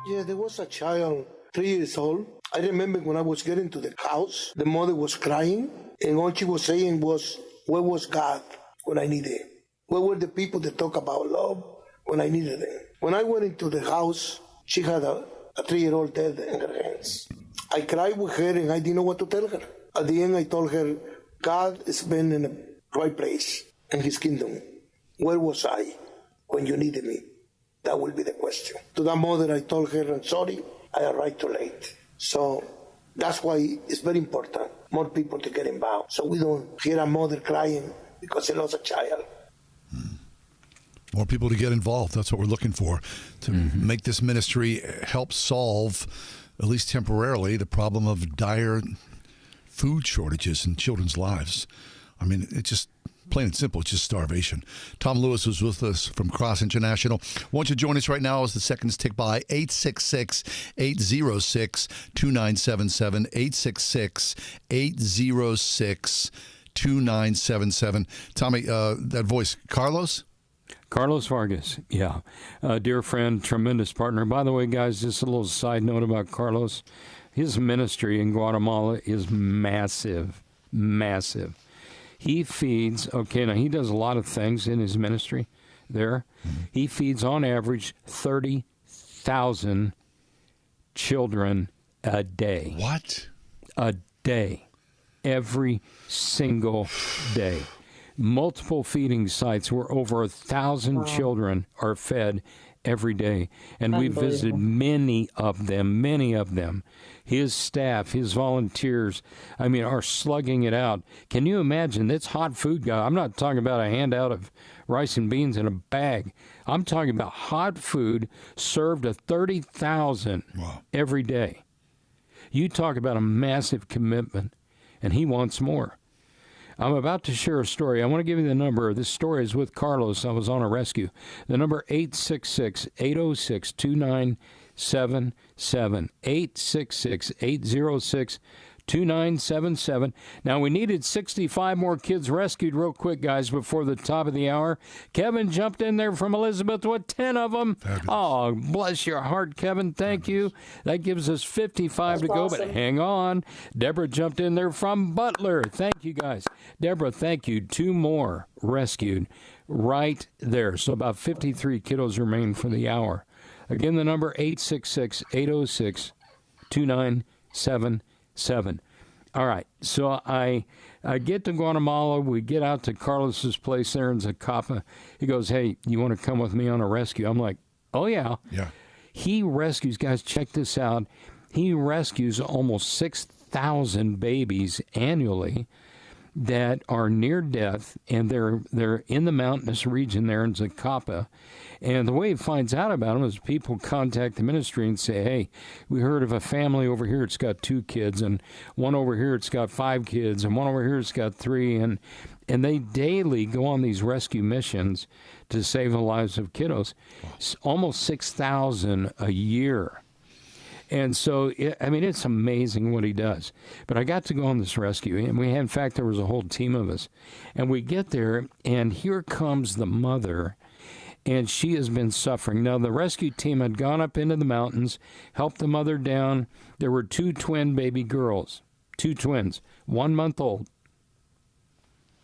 Yeah, there was a child, 3 years old. I remember when I was getting to the house, the mother was crying, and all she was saying was, where was God when I needed him? Where were the people that talk about love when I needed them? When I went into the house, she had a 3-year-old dead in her hands. I cried with her, and I didn't know what to tell her. At the end, I told her, God has been in the right place in his kingdom. Where was I when you needed me? That will be the question. To that mother, I told her, I'm sorry, I arrived too late. So that's why it's very important, more people to get involved, so we don't hear a mother crying because she lost a child. More people to get involved. That's what we're looking for, to make this ministry help solve, at least temporarily, the problem of dire food shortages in children's lives. I mean, it's just plain and simple, it's just starvation. Tom Lewis was with us from Cross International. Won't you join us right now as the seconds tick by? 866-806-2977. 866-806-2977. Tommy, that voice, Carlos? Carlos Vargas, yeah. Dear friend, tremendous partner. By the way, guys, just a little side note about Carlos. His ministry in Guatemala is massive, massive. He feeds, now he does a lot of things in his ministry there. He feeds on average 30,000 children a day. What? A day. Every single day. Multiple feeding sites where over 1,000 children are fed every day. And we visited many of them. His staff, his volunteers, are slugging it out. Can you imagine? That's hot food, guy. I'm not talking about a handout of rice and beans in a bag. I'm talking about hot food served to 30,000 every day. You talk about a massive commitment, and he wants more. I'm about to share a story. I want to give you the number. This story is with Carlos. I was on a rescue. The number 866-806-2977. 866-806-2977. Now, we needed 65 more kids rescued real quick, guys, before the top of the hour. Kevin jumped in there from Elizabeth with 10 of them. Fabulous. Oh, bless your heart, Kevin. Thank you. That gives us 55 to go, awesome. But hang on. Deborah jumped in there from Butler. Thank you, guys. Deborah, thank you. 2 more rescued right there. So about 53 kiddos remain for the hour. Again, the number 866-806-2977. All right, so I get to Guatemala. We get out to Carlos's place there in Zacapa. He goes, hey, you want to come with me on a rescue? I'm like, oh, yeah. Yeah. He rescues, guys, check this out. He rescues almost 6,000 babies annually that are near death, and they're in the mountainous region there in Zacapa. And the way he finds out about them is people contact the ministry and say, hey, we heard of a family over here, it's got 2 kids, and one over here, it's got 5 kids, and one over here, it's got 3. And they daily go on these rescue missions to save the lives of kiddos. Wow. Almost 6,000 a year. And so, it's amazing what he does. But I got to go on this rescue, and in fact, there was a whole team of us. And we get there, and here comes the mother, and she has been suffering. Now, the rescue team had gone up into the mountains, helped the mother down. There were 2 twin baby girls, 2 twins, 1 month old.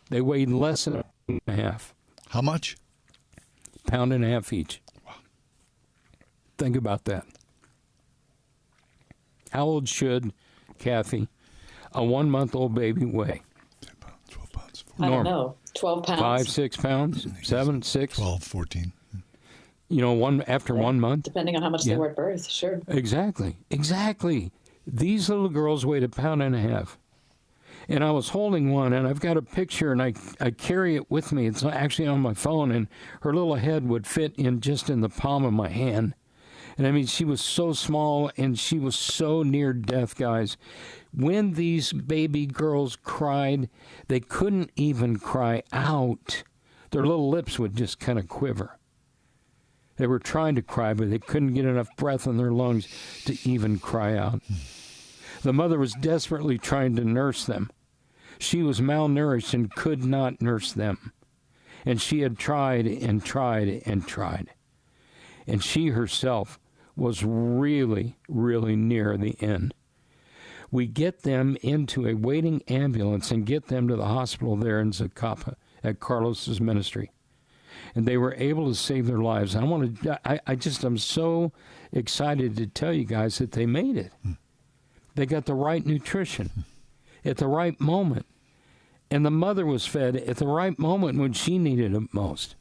They weighed less than a pound and a half. How much? Pound and a half each. Wow. Think about that. How old should, Kathy, a 1 month old baby weigh? 10 pounds, 12 pounds. I don't know. 12 pounds. 5, 6 pounds? 7, 6? 12, 14. After 1 month? Depending on how much they were at birth, sure. Exactly. These little girls weighed a pound and a half. And I was holding one, and I've got a picture, and I carry it with me. It's actually on my phone, and her little head would fit in the palm of my hand. And she was so small, and she was so near death, guys. When these baby girls cried, they couldn't even cry out. Their little lips would just kind of quiver. They were trying to cry, but they couldn't get enough breath in their lungs to even cry out. The mother was desperately trying to nurse them. She was malnourished and could not nurse them. And she had tried and tried and tried. And she herself was really, really near the end. We get them into a waiting ambulance and get them to the hospital there in Zacapa at Carlos's ministry. And they were able to save their lives. I'm so excited to tell you guys that they made it. They got the right nutrition at the right moment. And the mother was fed at the right moment when she needed it most.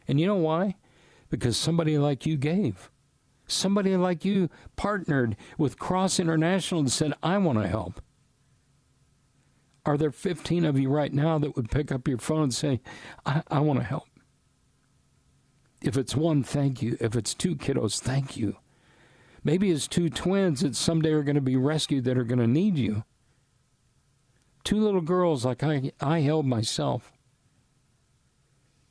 And you know why? Because somebody like you gave. Somebody like you partnered with Cross International and said, I want to help. Are there 15 of you right now that would pick up your phone and say, I want to help? If it's 1, thank you. If it's 2 kiddos, thank you. Maybe it's 2 twins that someday are going to be rescued that are going to need you. 2 little girls like I held myself.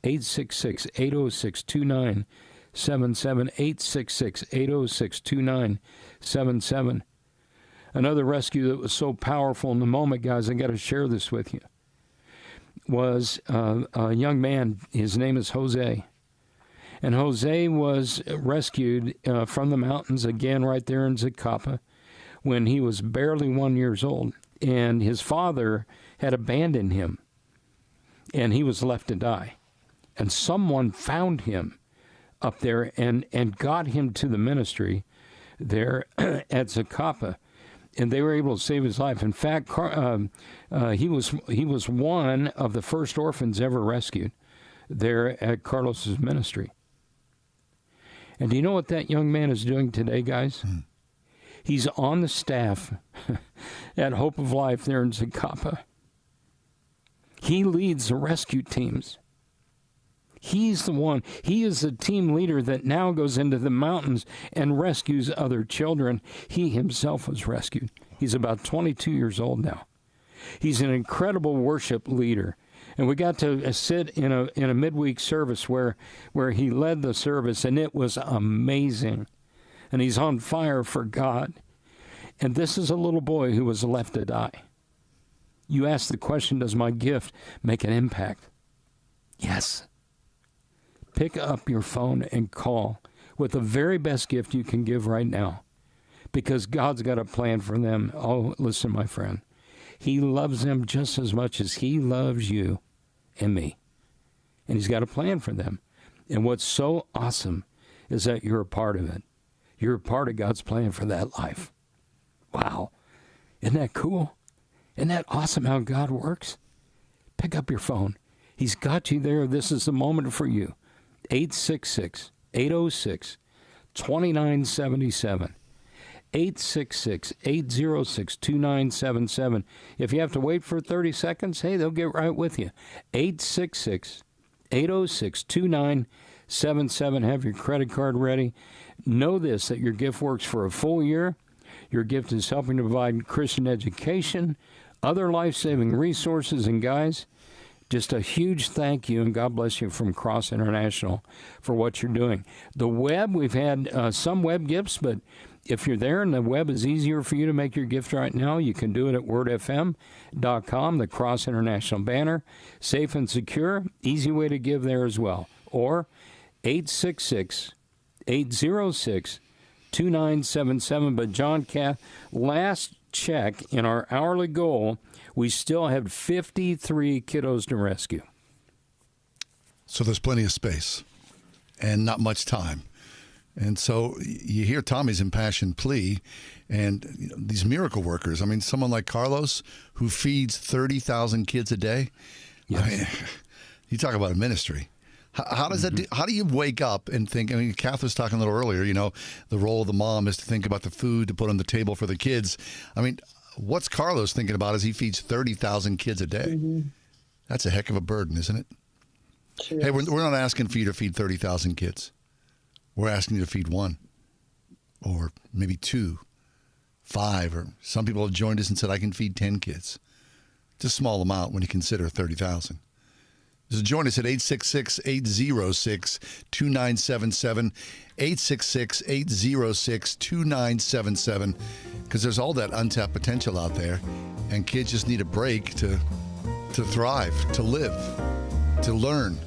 866-806-2977. 866-806-2977. Another rescue that was so powerful in the moment, guys, I got to share this with you, was a young man. His name is Jose. And Jose was rescued from the mountains, again, right there in Zacapa, when he was barely 1 year old. And his father had abandoned him, and he was left to die. And someone found him up there and got him to the ministry there at Zacapa, and they were able to save his life. In fact, he was one of the first orphans ever rescued there at Carlos's ministry. And do you know what that young man is doing today, guys? He's on the staff at Hope of Life there in Zacapa. He leads the rescue teams. He's the one. He is the team leader that now goes into the mountains and rescues other children. He himself was rescued. He's about 22 years old now. He's an incredible worship leader. And we got to sit in a midweek service where he led the service, and it was amazing. And he's on fire for God. And this is a little boy who was left to die. You ask the question, does my gift make an impact? Yes. Pick up your phone and call with the very best gift you can give right now, because God's got a plan for them. Oh, listen, my friend. He loves them just as much as he loves you and me. And he's got a plan for them. And what's so awesome is that you're a part of it. You're a part of God's plan for that life. Wow. Isn't that cool? Isn't that awesome how God works? Pick up your phone. He's got you there. This is the moment for you. 866-806-2977. 866-806-2977. If you have to wait for 30 seconds, hey, they'll get right with you. 866-806-2977. Have your credit card ready. Know this, that your gift works for a full year. Your gift is helping to provide Christian education, other life-saving resources, and guys, just a huge thank you and God bless you from Cross International for what you're doing. The web, we've had some web gifts, but if you're there and the web is easier for you to make your gift right now, you can do it at wordfm.com, the Cross International banner. Safe and secure, easy way to give there as well. Or 866-806-2977. But John, last check in our hourly goal, we still have 53 kiddos to rescue. So there's plenty of space and not much time. And so you hear Tommy's impassioned plea, and these miracle workers. I mean, someone like Carlos who feeds 30,000 kids a day. Yes. I mean, you talk about a ministry. How does that? How do you wake up and think? I mean, Kath was talking a little earlier. You know, the role of the mom is to think about the food to put on the table for the kids. I mean, what's Carlos thinking about as he feeds 30,000 kids a day? Mm-hmm. That's a heck of a burden, isn't it? Sure. Hey, we're not asking for you to feed 30,000 kids. We're asking you to feed one, or maybe 2, 5, or some people have joined us and said, I can feed 10 kids. It's a small amount when you consider 30,000. So join us at 866-806-2977, 866-806-2977, because there's all that untapped potential out there, and kids just need a break to thrive, to live, to learn,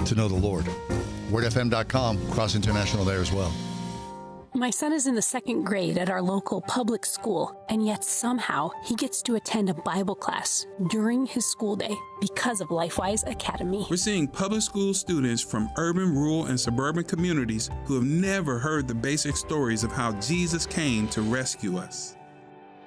to know the Lord. WordFM.com, Cross International there as well. My son is in the 2nd grade at our local public school, and yet somehow he gets to attend a Bible class during his school day because of LifeWise Academy. We're seeing public school students from urban, rural, and suburban communities who have never heard the basic stories of how Jesus came to rescue us.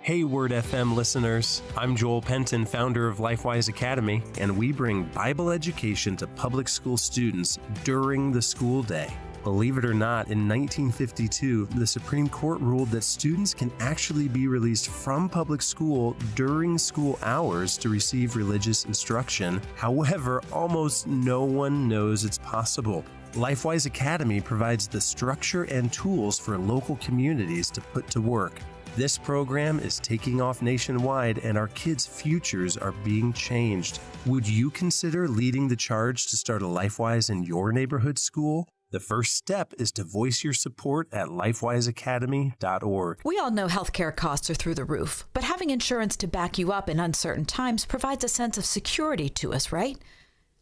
Hey Word FM listeners, I'm Joel Penton, founder of LifeWise Academy, and we bring Bible education to public school students during the school day. Believe it or not, in 1952, the Supreme Court ruled that students can actually be released from public school during school hours to receive religious instruction. However, almost no one knows it's possible. LifeWise Academy provides the structure and tools for local communities to put to work. This program is taking off nationwide, and our kids' futures are being changed. Would you consider leading the charge to start a LifeWise in your neighborhood school? The first step is to voice your support at lifewiseacademy.org. We all know healthcare costs are through the roof, but having insurance to back you up in uncertain times provides a sense of security to us, right?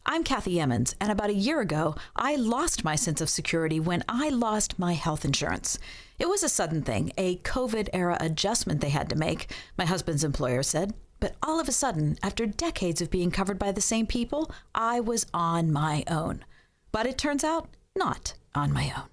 I'm Kathy Emmons, and about a year ago, I lost my sense of security when I lost my health insurance. It was a sudden thing, a COVID-era adjustment they had to make, my husband's employer said. But all of a sudden, after decades of being covered by the same people, I was on my own. But it turns out, not on my own.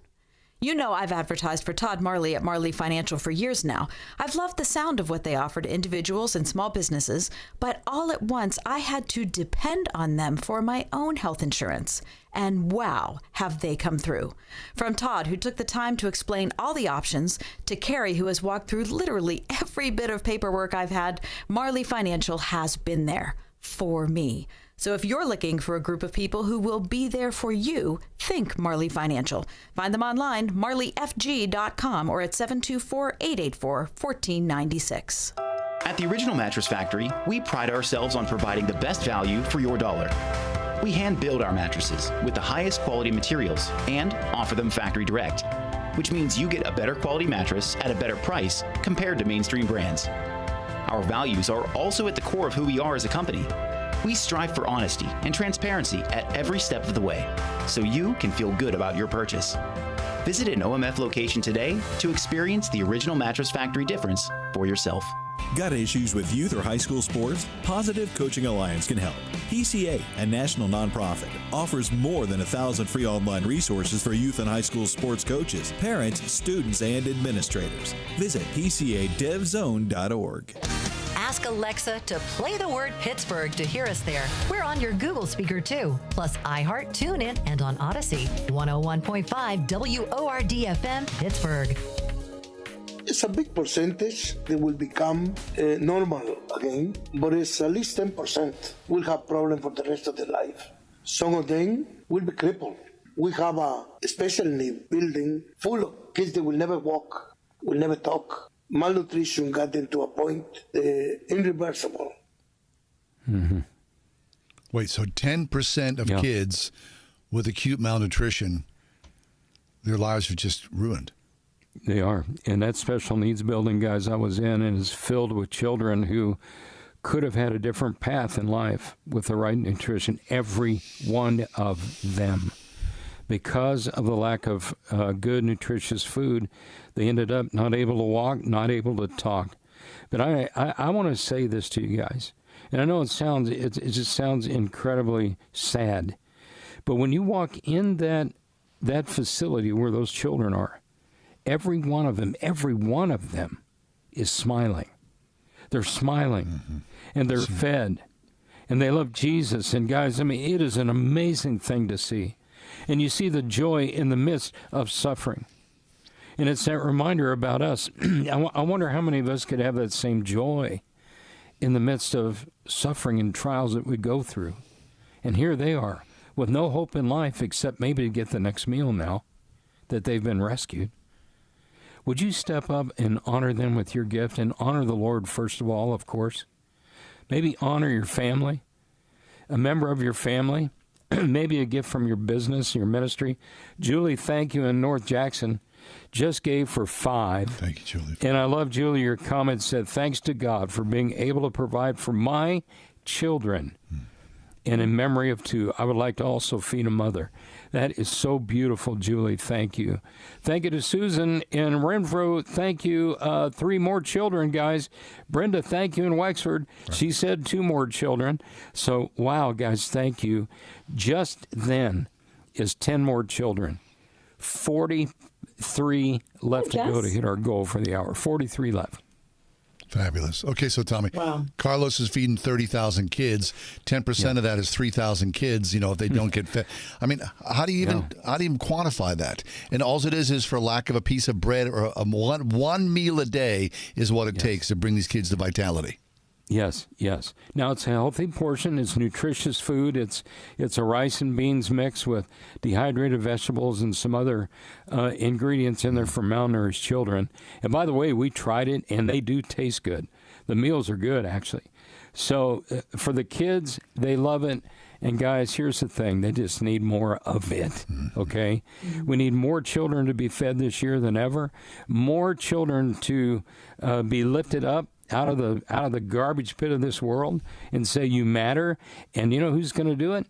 You know I've advertised for Todd Marley at Marley Financial for years now. I've loved the sound of what they offer to individuals and small businesses, but all at once I had to depend on them for my own health insurance. And wow, have they come through. From Todd, who took the time to explain all the options, to Carrie, who has walked through literally every bit of paperwork I've had, Marley Financial has been there for me. So if you're looking for a group of people who will be there for you, think Marley Financial. Find them online, marleyfg.com, or at 724-884-1496. At the Original Mattress Factory, we pride ourselves on providing the best value for your dollar. We hand build our mattresses with the highest quality materials and offer them factory direct, which means you get a better quality mattress at a better price compared to mainstream brands. Our values are also at the core of who we are as a company. We strive for honesty and transparency at every step of the way, so you can feel good about your purchase. Visit an OMF location today to experience the Original Mattress Factory difference for yourself. Got issues with youth or high school sports? Positive Coaching Alliance can help. PCA, a national nonprofit, offers more than 1,000 free online resources for youth and high school sports coaches, parents, students, and administrators. Visit PCADevZone.org. Ask Alexa to play the word Pittsburgh to hear us there. We're on your Google speaker too, plus iHeart, TuneIn, and on Odyssey. 101.5 WORD FM, Pittsburgh. It's a big percentage that will become normal again, but it's at least 10% will have problems for the rest of their life. Some of them will be crippled. We have a special need building full of kids that will never walk, will never talk. Malnutrition got them to a point irreversible. Mm-hmm. Wait, so 10% of kids with acute malnutrition, their lives are just ruined. They are. And that special needs building, guys, I was in, and is filled with children who could have had a different path in life with the right nutrition. Every one of them. Because of the lack of good, nutritious food, they ended up not able to walk, not able to talk. But I want to say this to you guys. And I know it just sounds incredibly sad. But when you walk in that facility where those children are, every one of them is smiling. They're smiling, and they're fed, and they love Jesus. And guys, I mean, it is an amazing thing to see. And you see the joy in the midst of suffering. And it's that reminder about us. I wonder how many of us could have that same joy in the midst of suffering and trials that we go through. And here they are, with no hope in life except maybe to get the next meal now that they've been rescued. Would you step up and honor them with your gift and honor the Lord first of all, of course? Maybe honor your family, a member of your family, maybe a gift from your business, your ministry. Julie, thank you, in North Jackson, just gave for 5. Thank you, Julie. And I love, Julie, your comment said, thanks to God for being able to provide for my children. And in memory of 2, I would like to also feed a mother. That is so beautiful, Julie. Thank you. Thank you to Susan in Renfrew. Thank you. 3 more children, guys. Brenda, thank you in Wexford. Right. She said 2 more children. So, wow, guys, thank you. Just then is 10 more children. 43 left to go to hit our goal for the hour. 43 left. Fabulous. Okay, so Tommy, Carlos is feeding 30,000 kids. 10% of that is 3,000 kids. You know, if they don't get fed. I mean, how do you even quantify that? And all it is for lack of a piece of bread or one meal a day is what it takes to bring these kids to vitality. Yes. Now, it's a healthy portion. It's nutritious food. It's a rice and beans mix with dehydrated vegetables and some other ingredients in there for malnourished children. And by the way, we tried it, and they do taste good. The meals are good, actually. So for the kids, they love it. And guys, here's the thing. They just need more of it, okay? We need more children to be fed this year than ever. More children to be lifted up out of the garbage pit of this world and say you matter. And you know who's going to do it?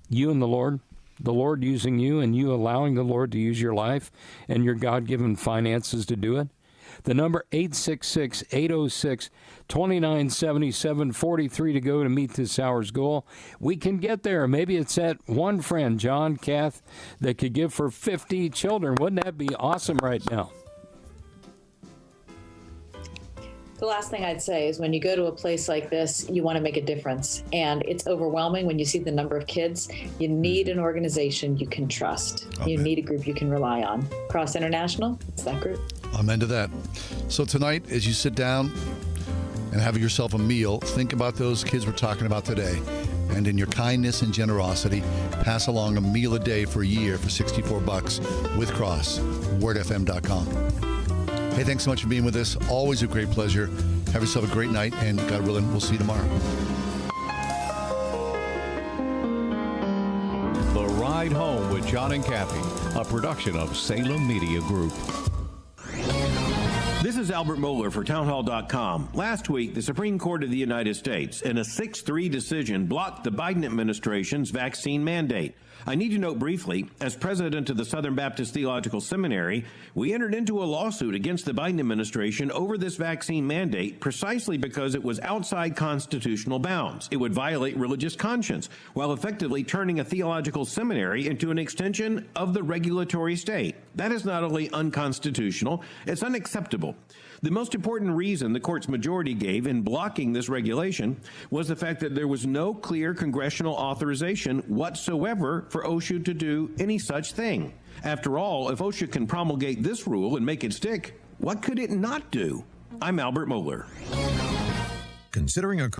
You and the Lord. The Lord using you and you allowing the Lord to use your life and your God-given finances to do it. The number 866-806-2977-43 to go to meet this hour's goal. We can get there. Maybe it's that one friend, John, Kath, that could give for 50 children. Wouldn't that be awesome right now? The last thing I'd say is when you go to a place like this, you want to make a difference. And it's overwhelming when you see the number of kids. You need an organization you can trust. You need a group you can rely on. Cross International, it's that group. Amen to that. So tonight, as you sit down and have yourself a meal, think about those kids we're talking about today. And in your kindness and generosity, pass along a meal a day for a year for $64 with Cross, wordfm.com. Hey, thanks so much for being with us. Always a great pleasure. Have yourself a great night, and God willing, we'll see you tomorrow. The Ride Home with John and Kathy, a production of Salem Media Group. This is Albert Mohler for townhall.com. Last week, the Supreme Court of the United States, in a 6-3 decision, blocked the Biden administration's vaccine mandate. I need to note briefly, as president of the Southern Baptist Theological Seminary, we entered into a lawsuit against the Biden administration over this vaccine mandate precisely because it was outside constitutional bounds. It would violate religious conscience while effectively turning a theological seminary into an extension of the regulatory state. That is not only unconstitutional, it's unacceptable. The most important reason the court's majority gave in blocking this regulation was the fact that there was no clear congressional authorization whatsoever for OSHA to do any such thing. After all, if OSHA can promulgate this rule and make it stick, what could it not do? I'm Albert Mohler. Considering a